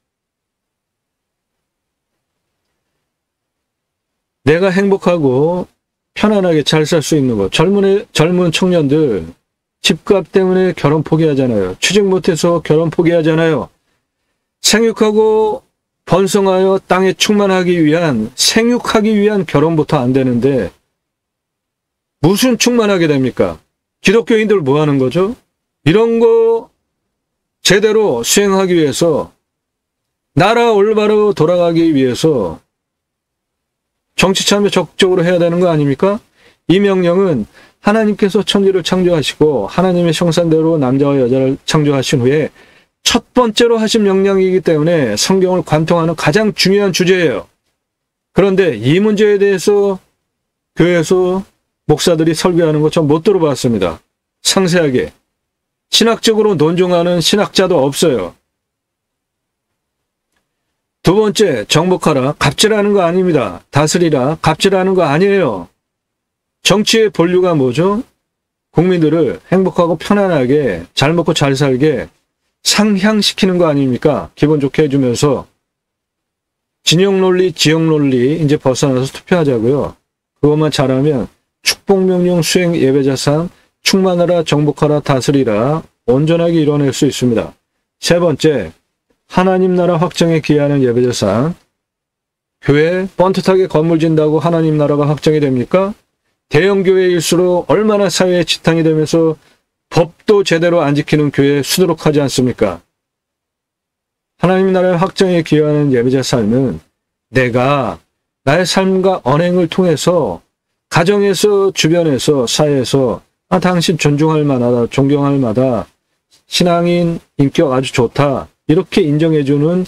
내가 행복하고 편안하게 잘 살 수 있는 것. 젊은 청년들 집값 때문에 결혼 포기하잖아요. 취직 못해서 결혼 포기하잖아요. 생육하고 번성하여 땅에 충만하기 위한 생육하기 위한 결혼부터 안 되는데 무슨 충만하게 됩니까? 기독교인들 뭐 하는 거죠? 이런 거 제대로 수행하기 위해서 나라 올바로 돌아가기 위해서 정치 참여 적극적으로 해야 되는 거 아닙니까? 이 명령은 하나님께서 천지를 창조하시고 하나님의 형상대로 남자와 여자를 창조하신 후에 첫 번째로 하신 명령이기 때문에 성경을 관통하는 가장 중요한 주제예요. 그런데 이 문제에 대해서 교회에서 목사들이 설교하는 것 전 못 들어봤습니다. 상세하게. 신학적으로 논증하는 신학자도 없어요. 두 번째, 정복하라. 갑질하는 거 아닙니다. 다스리라. 갑질하는 거 아니에요. 정치의 본류가 뭐죠? 국민들을 행복하고 편안하게 잘 먹고 잘 살게 상향시키는 거 아닙니까? 기분 좋게 해주면서 진영 논리, 지역 논리 이제 벗어나서 투표하자고요. 그것만 잘하면 축복명령 수행 예배자상 충만하라 정복하라 다스리라 온전하게 이뤄낼 수 있습니다. 세 번째, 하나님 나라 확정에 기여하는 예배자상. 교회 번듯하게 건물 진다고 하나님 나라가 확정이 됩니까? 대형 교회일수록 얼마나 사회에 지탕이 되면서 법도 제대로 안 지키는 교회에 수두룩하지 않습니까? 하나님 나라의 확정에 기여하는 예배자 삶은 내가 나의 삶과 언행을 통해서 가정에서, 주변에서, 사회에서 당신 존중할 만하다, 존경할 만하다, 신앙인 인격 아주 좋다 이렇게 인정해주는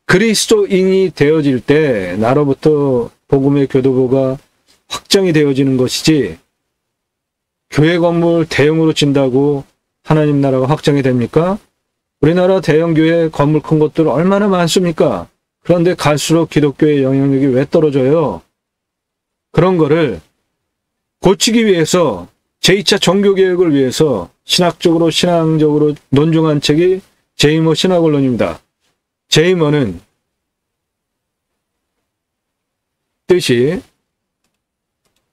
그리스도인이 되어질 때 나로부터 복음의 교도보가 확정이 되어지는 것이지, 교회 건물 대형으로 진다고 하나님 나라가 확정이 됩니까? 우리나라 대형 교회 건물 큰 것들 얼마나 많습니까? 그런데 갈수록 기독교의 영향력이 왜 떨어져요? 그런 거를 고치기 위해서 제2차 종교개혁을 위해서 신학적으로 신앙적으로 논중한 책이 제이머 신학원론입니다. 제이머는 뜻이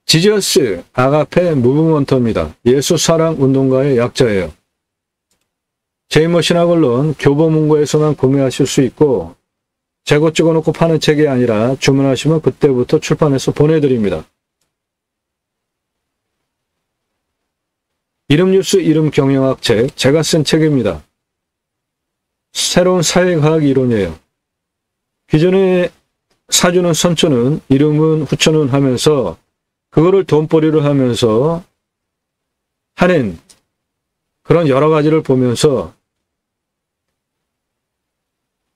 지저스 아가페 무브먼터입니다. 예수 사랑 운동가의 약자예요. 제이머 신학원론 교보문고에서만 구매하실 수 있고 재고 찍어놓고 파는 책이 아니라 주문하시면 그때부터 출판해서 보내드립니다. 이름뉴스 이름경영학 책, 제가 쓴 책입니다. 새로운 사회과학 이론이에요. 기존에 사주는 선초는 이름은 후초는 하면서 그거를 돈벌이를 하면서 하는 그런 여러 가지를 보면서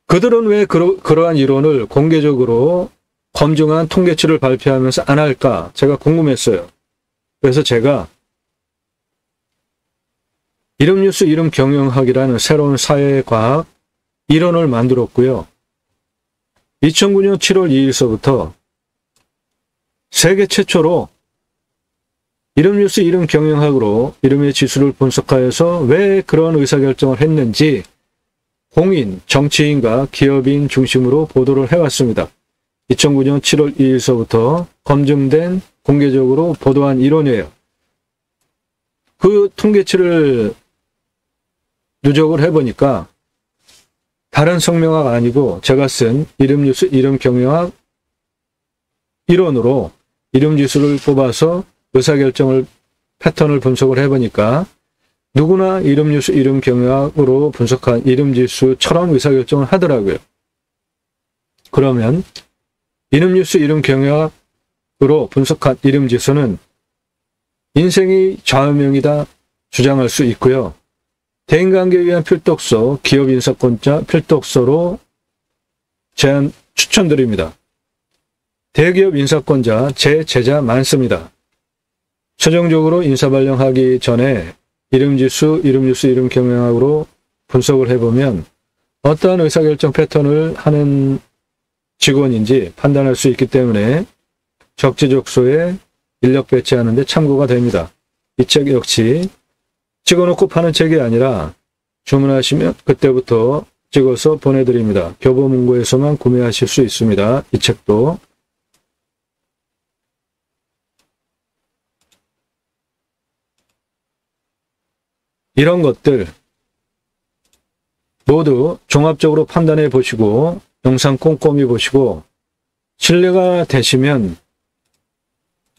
그들은 왜 그러한 이론을 공개적으로 검증한 통계치를 발표하면서 안 할까 제가 궁금했어요. 그래서 제가 이름뉴스 이름경영학이라는 새로운 사회과학 이론을 만들었고요. 2009년 7월 2일서부터 세계 최초로 이름뉴스 이름경영학으로 이름의 지수를 분석하여서 왜 그런 의사결정을 했는지 공인, 정치인과 기업인 중심으로 보도를 해왔습니다. 2009년 7월 2일서부터 검증된 공개적으로 보도한 이론이에요. 그 통계치를 누적을 해보니까 다른 성명학 아니고 제가 쓴 이름뉴스 이름경영학 이론으로 이름지수를 뽑아서 의사결정을 패턴을 분석을 해보니까 누구나 이름뉴스 이름경영학으로 분석한 이름지수처럼 의사결정을 하더라고요. 그러면 이름뉴스 이름경영학으로 분석한 이름지수는 인생이 좌우명이다 주장할 수 있고요. 대인관계에 위한 필독서, 기업인사권자 필독서로 추천드립니다. 대기업 인사권자 제 제자 많습니다. 최종적으로 인사발령하기 전에 이름지수, 이름뉴스, 이름경영학으로 분석을 해보면 어떠한 의사결정 패턴을 하는 직원인지 판단할 수 있기 때문에 적재적소에 인력 배치하는 데 참고가 됩니다. 이 책 역시 찍어놓고 파는 책이 아니라 주문하시면 그때부터 찍어서 보내드립니다. 교보문고에서만 구매하실 수 있습니다. 이 책도. 이런 것들 모두 종합적으로 판단해 보시고 영상 꼼꼼히 보시고 신뢰가 되시면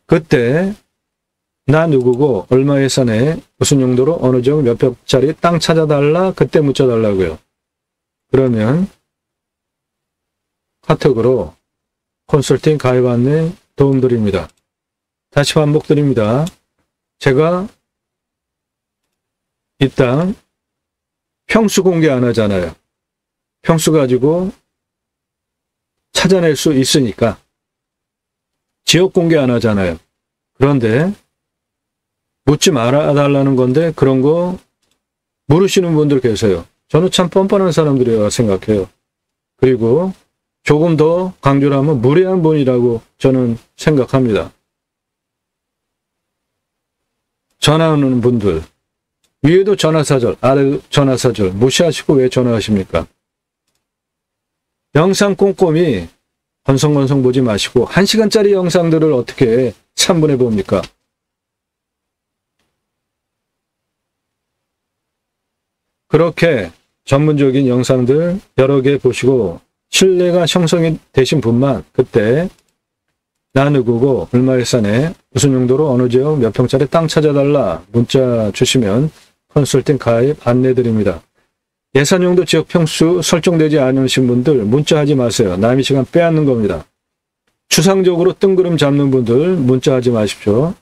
그때 나 누구고 얼마 예산에 무슨 용도로 어느 정도 몇 평짜리 땅 찾아달라 그때 묻혀달라고요. 그러면 카톡으로 컨설팅 가입 안내 도움드립니다. 다시 반복드립니다. 제가 이 땅 평수 공개 안 하잖아요. 평수 가지고 찾아낼 수 있으니까 지역 공개 안 하잖아요. 그런데 묻지 말아달라는 건데 그런 거 모르시는 분들 계세요. 저는 참 뻔뻔한 사람들이라고 생각해요. 그리고 조금 더 강조를 하면 무례한 분이라고 저는 생각합니다. 전화하는 분들 위에도 전화사절, 아래도 전화사절 무시하시고 왜 전화하십니까? 영상 꼼꼼히 건성건성 보지 마시고 1시간짜리 영상들을 어떻게 3분에 봅니까? 그렇게 전문적인 영상들 여러 개 보시고 신뢰가 형성이 되신 분만 그때 나 누구고 얼마 예산에 무슨 용도로 어느 지역 몇 평짜리 땅 찾아달라 문자 주시면 컨설팅 가입 안내드립니다. 예산 용도 지역 평수 설정되지 않으신 분들 문자하지 마세요. 남의 시간 빼앗는 겁니다. 추상적으로 뜬구름 잡는 분들 문자하지 마십시오.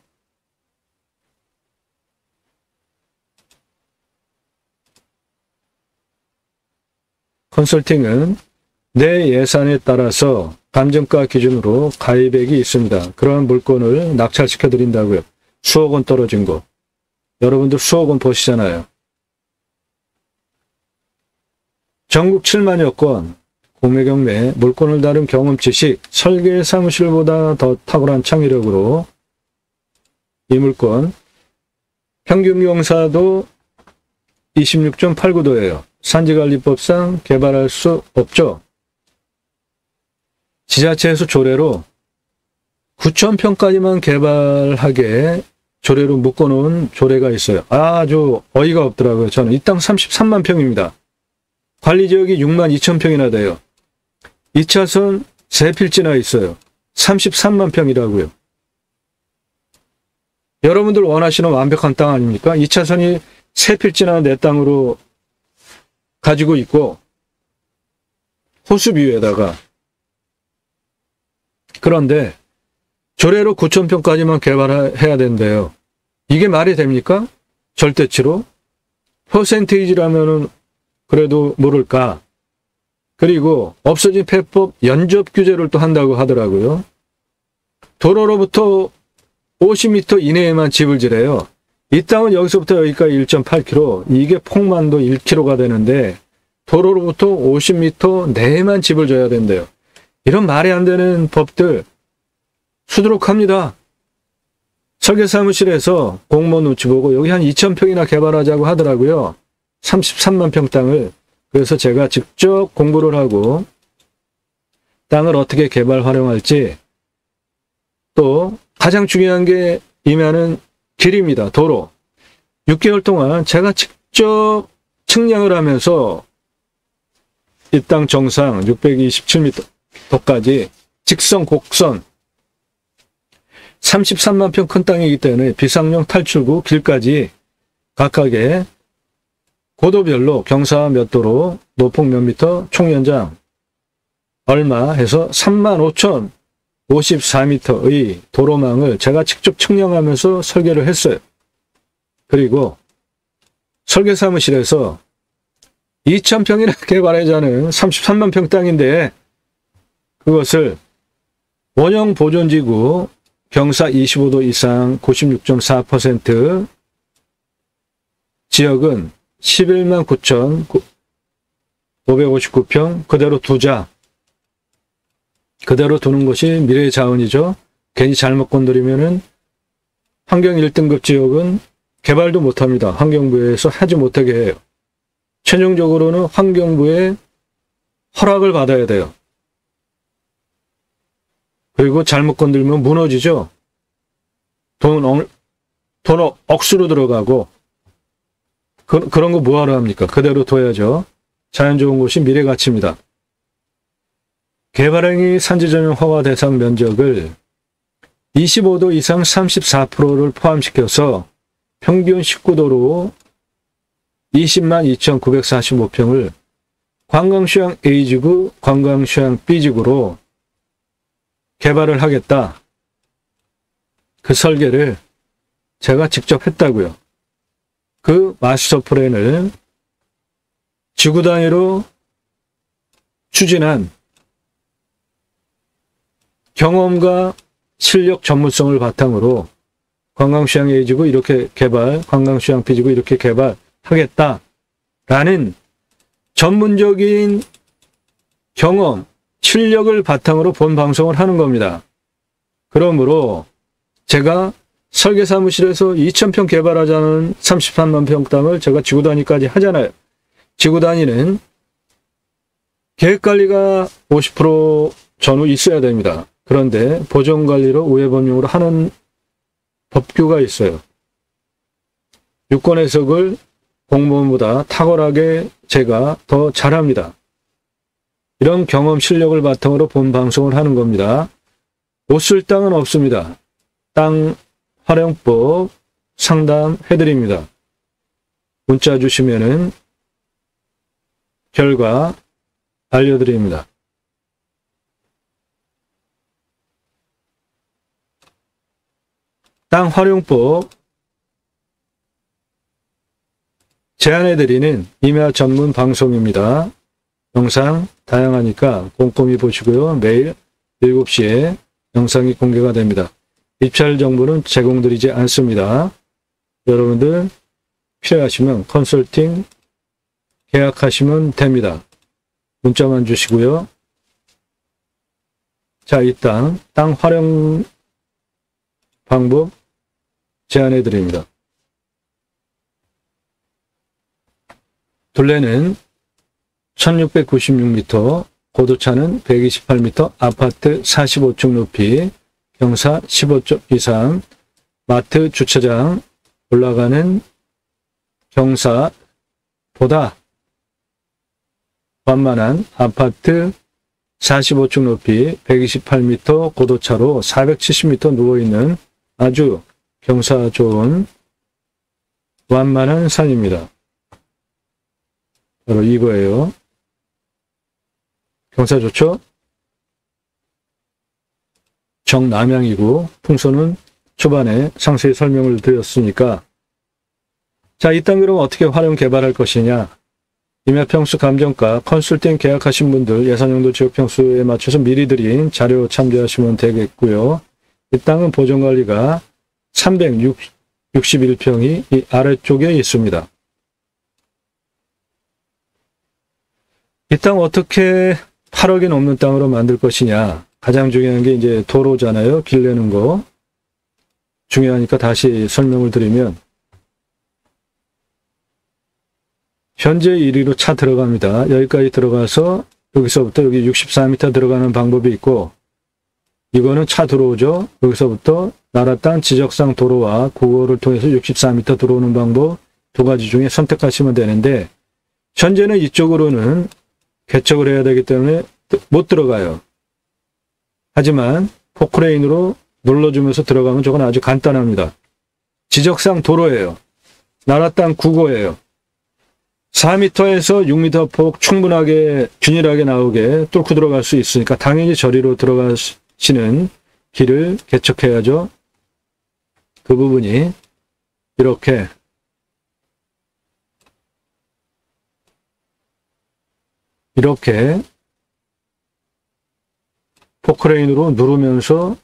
컨설팅은 내 예산에 따라서 감정가 기준으로 가입액이 있습니다. 그러한 물건을 낙찰시켜 드린다고요. 수억 원 떨어진 거. 여러분들 수억 원 보시잖아요. 전국 7만여 건, 공매 경매, 물건을 다룬 경험 지식, 설계 사무실보다 더 탁월한 창의력으로 이 물건 평균 경사도 26.89도예요. 산지관리법상 개발할 수 없죠. 지자체에서 조례로 9,000평까지만 개발하게 조례로 묶어놓은 조례가 있어요. 아주 어이가 없더라고요. 저는 이 땅 33만 평입니다. 관리지역이 6만 2천 평이나 돼요. 2차선 3필지나 있어요. 33만 평이라고요. 여러분들 원하시는 완벽한 땅 아닙니까? 2차선이 3필지나 내 땅으로 가지고 있고 호수 비유에다가 그런데 조례로 9,000평까지만 개발해야 된대요. 이게 말이 됩니까? 절대치로? 퍼센테이지라면은 그래도 모를까? 그리고 없어진 폐법 연접 규제를 또 한다고 하더라고요. 도로로부터 50m 이내에만 집을 지래요. 이 땅은 여기서부터 여기까지 1.8km, 이게 폭만도 1km가 되는데 도로로부터 50m 내에만 집을 져야 된대요. 이런 말이 안 되는 법들 수두룩합니다. 설계사무실에서 공무원 눈치 보고 여기 한 2,000평이나 개발하자고 하더라고요. 33만 평 땅을. 그래서 제가 직접 공부를 하고 땅을 어떻게 개발 활용할지, 또 가장 중요한 게 임하는 길입니다. 도로. 6개월 동안 제가 직접 측량을 하면서 이 땅 정상 627m까지 직선 곡선 33만 평 큰 땅이기 때문에 비상용 탈출구 길까지 각각의 고도별로 경사 몇 도로, 노폭 몇 미터, 총연장 얼마 해서 35,054m의 도로망을 제가 직접 측량하면서 설계를 했어요. 그리고 설계사무실에서 2,000평이나 개발하자는 33만 평 땅인데 그것을 원형 보존지구 경사 25도 이상 96.4% 지역은 11만 9,559평 그대로 두자. 그대로 두는 것이 미래의 자원이죠. 괜히 잘못 건드리면은 환경 1등급 지역은 개발도 못합니다. 환경부에서 하지 못하게 해요. 최종적으로는 환경부의 허락을 받아야 돼요. 그리고 잘못 건들면 무너지죠. 돈 억수로 들어가고 그런 거 뭐하러 합니까? 그대로 둬야죠. 자연 좋은 곳이 미래 가치입니다. 개발행위 산지 전용 허가 대상 면적을 25도 이상 34%를 포함시켜서 평균 19도로 20만 2,945평을 관광휴양 A지구, 관광휴양 B지구로 개발을 하겠다. 그 설계를 제가 직접 했다고요. 그 마스터 플랜을 지구 단위로 추진한 경험과 실력 전문성을 바탕으로 관광휴양 A지구 이렇게 개발, 관광휴양 B지구 이렇게 개발하겠다라는 전문적인 경험, 실력을 바탕으로 본 방송을 하는 겁니다. 그러므로 제가 설계사무실에서 2,000평 개발하자는 33만 평 땅을 제가 지구 단위까지 하잖아요. 지구 단위는 계획관리가 50% 전후 있어야 됩니다. 그런데 보존관리로 우회범용으로 하는 법규가 있어요. 유권 해석을 공무원보다 탁월하게 제가 더 잘합니다. 이런 경험 실력을 바탕으로 본 방송을 하는 겁니다. 못 쓸 땅은 없습니다. 땅 활용법 상담해드립니다. 문자 주시면은 결과 알려드립니다. 땅 활용법 제안해드리는 임야 전문 방송입니다. 영상 다양하니까 꼼꼼히 보시고요. 매일 7시에 영상이 공개가 됩니다. 입찰 정보는 제공드리지 않습니다. 여러분들 필요하시면 컨설팅 계약하시면 됩니다. 문자만 주시고요. 자, 이 땅 활용 방법 제안해 드립니다. 둘레는 1696m, 고도차는 128m, 아파트 45층 높이, 경사 15점 이상, 마트 주차장 올라가는 경사보다 완만한 아파트 45층 높이 128m 고도차로 470m 누워있는 아주 경사 좋은 완만한 산입니다. 바로 이거예요. 경사 좋죠? 정남향이고 풍선은 초반에 상세히 설명을 드렸으니까 자, 이 땅 그럼 어떻게 활용 개발할 것이냐? 임야평수 감정가 컨설팅 계약하신 분들 예산용도 지역평수에 맞춰서 미리 드린 자료 참조하시면 되겠고요. 이 땅은 보존관리가 361평이 이 아래쪽에 있습니다. 이 땅 어떻게 8억이 넘는 땅으로 만들 것이냐? 가장 중요한 게 이제 도로잖아요. 길 내는 거. 중요하니까 다시 설명을 드리면 현재 1위로 차 들어갑니다. 여기까지 들어가서 여기서부터 여기 64m 들어가는 방법이 있고 이거는 차 들어오죠. 여기서부터 나라 땅 지적상 도로와 국어를 통해서 64m 들어오는 방법 두 가지 중에 선택하시면 되는데 현재는 이쪽으로는 개척을 해야 되기 때문에 못 들어가요. 하지만 포크레인으로 눌러주면서 들어가면 저건 아주 간단합니다. 지적상 도로예요. 나라 땅 국어예요. 4m에서 6m 폭 충분하게 균일하게 나오게 뚫고 들어갈 수 있으니까 당연히 저리로 들어가시는 길을 개척해야죠. 그 부분이 이렇게 포크레인으로 누르면서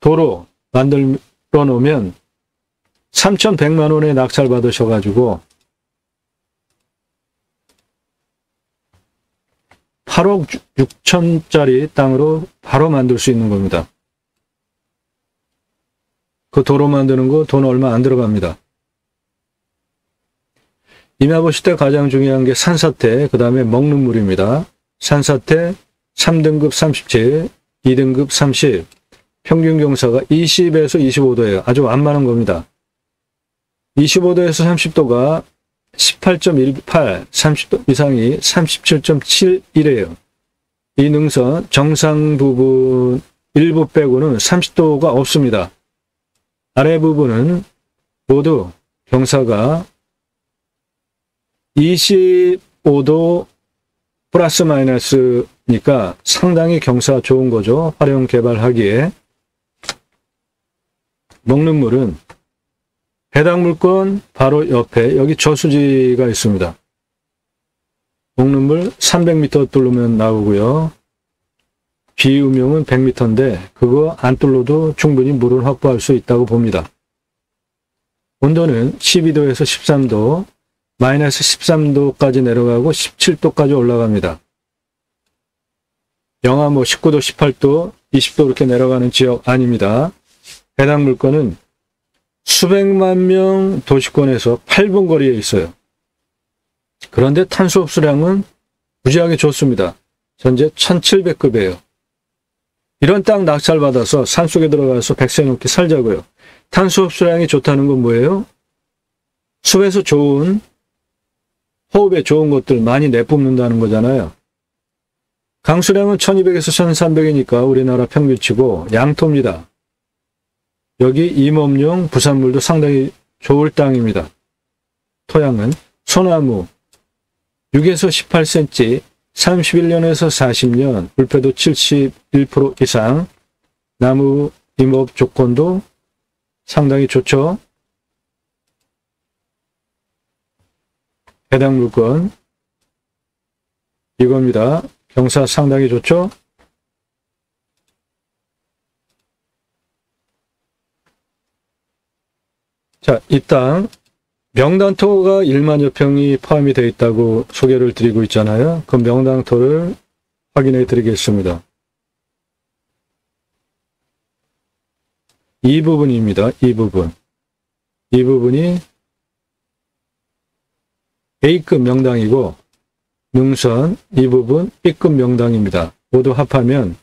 도로 만들어 놓으면 3,100만 원에 낙찰 받으셔가지고 8억 6천짜리 땅으로 바로 만들 수 있는 겁니다. 그 도로 만드는 거 돈 얼마 안 들어갑니다. 임야 보실 때 가장 중요한 게 산사태, 그 다음에 먹는 물입니다. 산사태 3등급 37, 2등급 30, 평균 경사가 20에서 25도예요. 아주 완만한 겁니다. 25도에서 30도가 18.18, 30도 이상이 37.71이에요. 이 능선 정상 부분 일부 빼고는 30도가 없습니다. 아래 부분은 모두 경사가 25도 플러스 마이너스니까 상당히 경사 좋은 거죠. 활용 개발하기에. 먹는 물은 해당 물건 바로 옆에 여기 저수지가 있습니다. 먹는 물 300m 뚫으면 나오고요. 비음용은 100m인데 그거 안 뚫어도 충분히 물을 확보할 수 있다고 봅니다. 온도는 12도에서 13도, 마이너스 13도까지 내려가고 17도까지 올라갑니다. 영하 19도, 18도, 20도 이렇게 내려가는 지역 아닙니다. 해당 물건은 수백만 명 도시권에서 8분 거리에 있어요. 그런데 탄소 흡수량은 무지하게 좋습니다. 현재 1700급이에요. 이런 땅 낙찰받아서 산속에 들어가서 100세 넘게 살자고요. 탄소 흡수량이 좋다는 건 뭐예요? 숲에서 좋은, 호흡에 좋은 것들 많이 내뿜는다는 거잖아요. 강수량은 1200에서 1300이니까 우리나라 평균치고 양토입니다. 여기 임업용 부산물도 상당히 좋을 땅입니다. 토양은 소나무 6에서 18cm, 31년에서 40년, 불패도 71% 이상, 나무 임업 조건도 상당히 좋죠. 해당 물건 이겁니다. 경사 상당히 좋죠. 자, 이 땅 명당토가 1만여 평이 포함이 되어 있다고 소개를 드리고 있잖아요. 그 명당토를 확인해 드리겠습니다. 이 부분입니다. 이 부분. 이 부분이 A급 명당이고 능선 이 부분 B급 명당입니다. 모두 합하면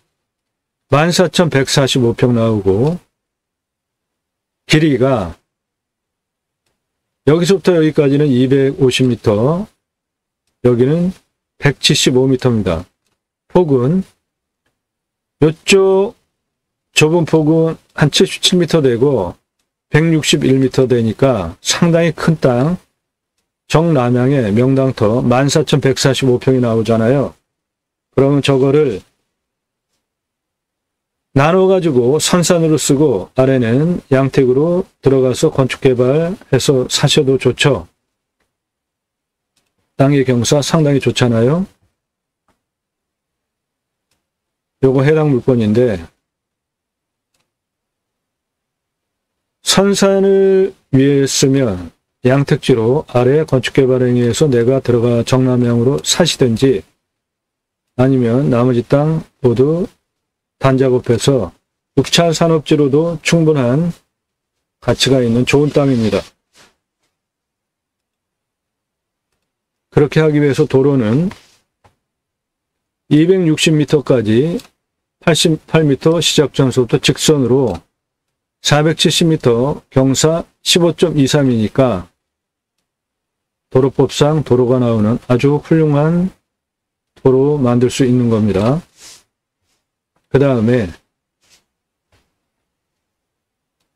14,145평 나오고 길이가 여기서부터 여기까지는 250m, 여기는 175m입니다. 폭은 이쪽 좁은 폭은 한 77m 되고 161m 되니까 상당히 큰 땅, 정남향의 명당터 14,145평이 나오잖아요. 그러면 저거를 나눠가지고 선산으로 쓰고 아래는 양택으로 들어가서 건축개발해서 사셔도 좋죠. 땅의 경사 상당히 좋잖아요. 요거 해당 물건인데 선산을 위에 쓰면 양택지로 아래 건축개발행위에서 내가 들어가 정남향으로 사시든지 아니면 나머지 땅 모두 단작업해서 6차 산업지로도 충분한 가치가 있는 좋은 땅입니다. 그렇게 하기 위해서 도로는 260m까지 88m 시작점서부터 직선으로 470m 경사 15.23이니까 도로법상 도로가 나오는 아주 훌륭한 도로 만들 수 있는 겁니다. 그 다음에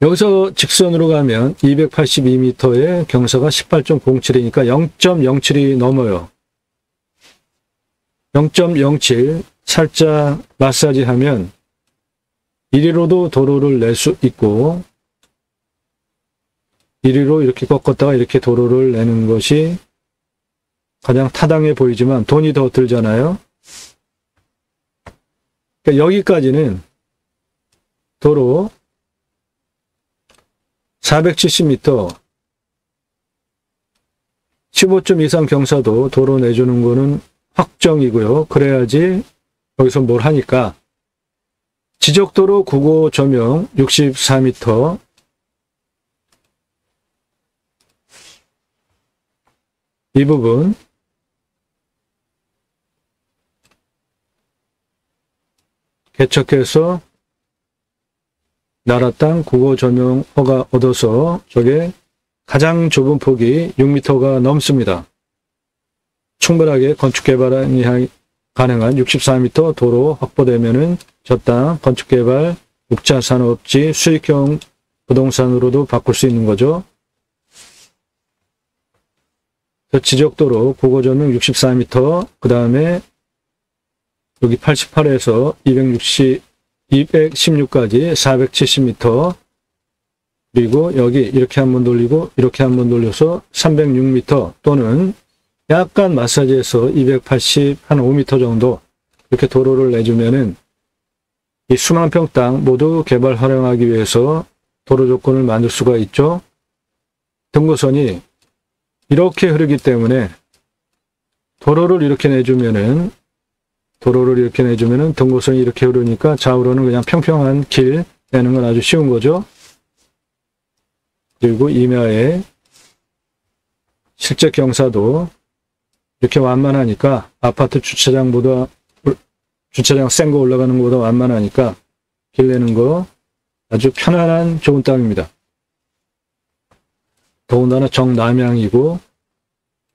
여기서 직선으로 가면 282m의 경사가 18.07이니까 0.07이 넘어요. 0.07 살짝 마사지 하면 이리로도 도로를 낼 수 있고 이리로 이렇게 꺾었다가 이렇게 도로를 내는 것이 가장 타당해 보이지만 돈이 더 들잖아요. 그러니까 여기까지는 도로 470m 15.23 경사도 도로 내주는 거는 확정이고요. 그래야지 여기서 뭘 하니까 지적도로 국고 조명 64m 이 부분 개척해서 나라 땅 국고 조명 허가 얻어서 저게 가장 좁은 폭이 6m가 넘습니다. 충분하게 건축개발이 가능한 64m 도로 확보되면은 저 땅 건축개발 6차 산업지 수익형 부동산으로도 바꿀 수 있는 거죠. 지적도로 국고조명 64m, 그 다음에 여기 88에서 216까지 470m, 그리고 여기 이렇게 한번 돌리고 이렇게 한번 돌려서 306m 또는 약간 마사지해서 280, 한 5m 정도 이렇게 도로를 내주면은 이 수만 평 땅 모두 개발 활용하기 위해서 도로 조건을 만들 수가 있죠. 등고선이 이렇게 흐르기 때문에 도로를 이렇게 내주면은 등고선이 이렇게 흐르니까 좌우로는 그냥 평평한 길 내는 건 아주 쉬운 거죠. 그리고 임야의 실제 경사도 이렇게 완만하니까 아파트 주차장 센 거 올라가는 것보다 완만하니까 길 내는 거 아주 편안한 좋은 땅입니다. 더군다나 정남향이고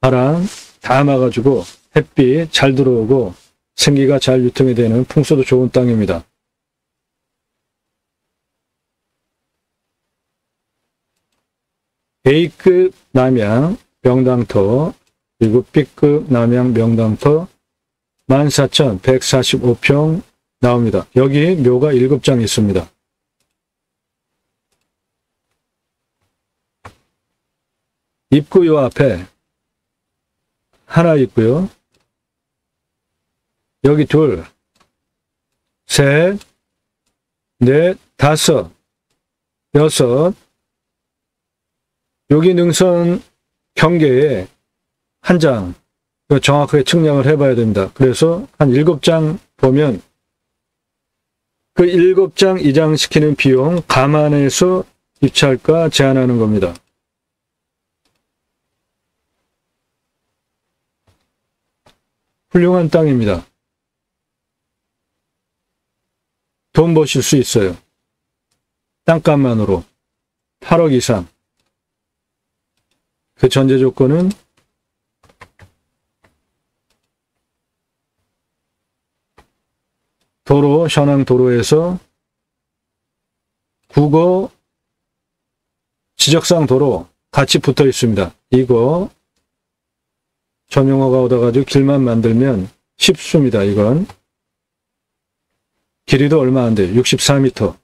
바람 다 막아주고 햇빛 잘 들어오고 생기가 잘 유통이 되는 풍수도 좋은 땅입니다. A급 남향 명당터 그리고 B급 남향 명당터 14,145평 나옵니다. 여기 묘가 7장 있습니다. 입구 요 앞에 하나 있고요. 여기 둘, 셋, 넷, 다섯, 여섯. 여기 능선 경계에 한 장, 정확하게 측량을 해봐야 됩니다. 그래서 한 7장 보면 그 7장 이장시키는 비용 감안해서 입찰가 제한하는 겁니다. 훌륭한 땅입니다. 돈 버실 수 있어요. 땅값만으로 8억 이상. 그 전제 조건은 도로, 현황 도로에서 국어 지적상 도로 같이 붙어 있습니다. 이거 전용어가 얻어가지고 길만 만들면 쉽습니다. 이건 길이도 얼마 안 돼요. 64m.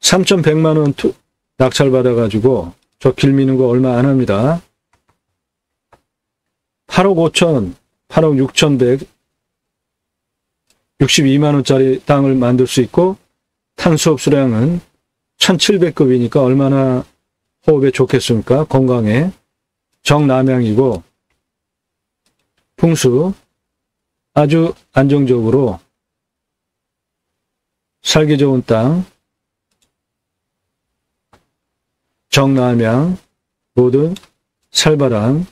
3,100만원 낙찰 받아가지고 저 길 미는 거 얼마 안 합니다. 8억 5천, 8억 6,162만원짜리 땅을 만들 수 있고 탄소 흡수량은 1,700급이니까 얼마나 호흡에 좋겠습니까? 건강에. 정남향이고 풍수 아주 안정적으로 살기 좋은 땅 정남향 모든 살바람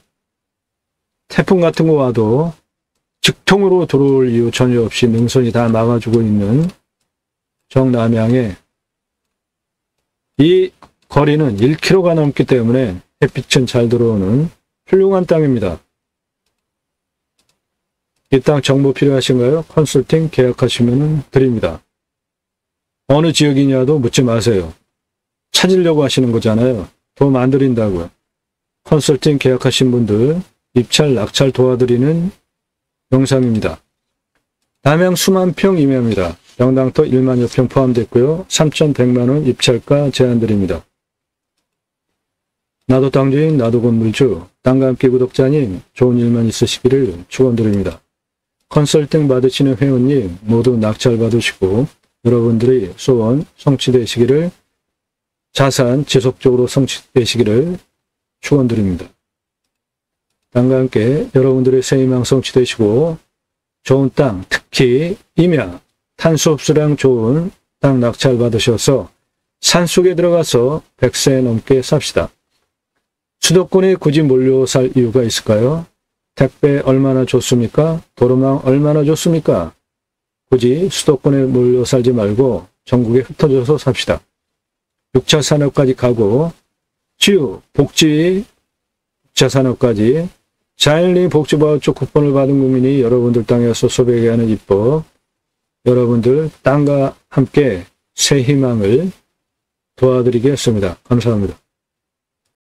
태풍 같은 거 와도 직통으로 들어올 이유 전혀 없이 능선이 다 막아주고 있는 정남향에 이 거리는 1km가 넘기 때문에 햇빛은 잘 들어오는 훌륭한 땅입니다. 이 땅 정보 필요하신가요? 컨설팅 계약하시면 드립니다. 어느 지역이냐도 묻지 마세요. 찾으려고 하시는 거잖아요. 돈 안 드린다고요. 컨설팅 계약하신 분들 입찰, 낙찰 도와드리는 영상입니다. 남향 수만 평 임야입니다. 명당터 1만여 평 포함됐고요. 3,100만원 입찰가 제한드립니다. 나도 땅주인, 나도 건물주, 땅과 함께 구독자님 좋은 일만 있으시기를 축원드립니다. 컨설팅 받으시는 회원님 모두 낙찰 받으시고 여러분들의 소원 성취되시기를 자산 지속적으로 성취되시기를 축원드립니다. 땅과 함께 여러분들의 새희망 성취되시고 좋은 땅, 특히 임야, 탄소 흡수량 좋은 땅 낙찰 받으셔서 산속에 들어가서 100세 넘게 삽시다. 수도권에 굳이 몰려 살 이유가 있을까요? 택배 얼마나 좋습니까? 도로망 얼마나 좋습니까? 굳이 수도권에 몰려 살지 말고 전국에 흩어져서 삽시다. 6차 산업까지 가고 치유, 복지, 6차 산업까지 자연리 복지바우처 쿠폰을 받은 국민이 여러분들 땅에서 소비하게 하는 입법, 여러분들 땅과 함께 새 희망을 도와드리겠습니다. 감사합니다.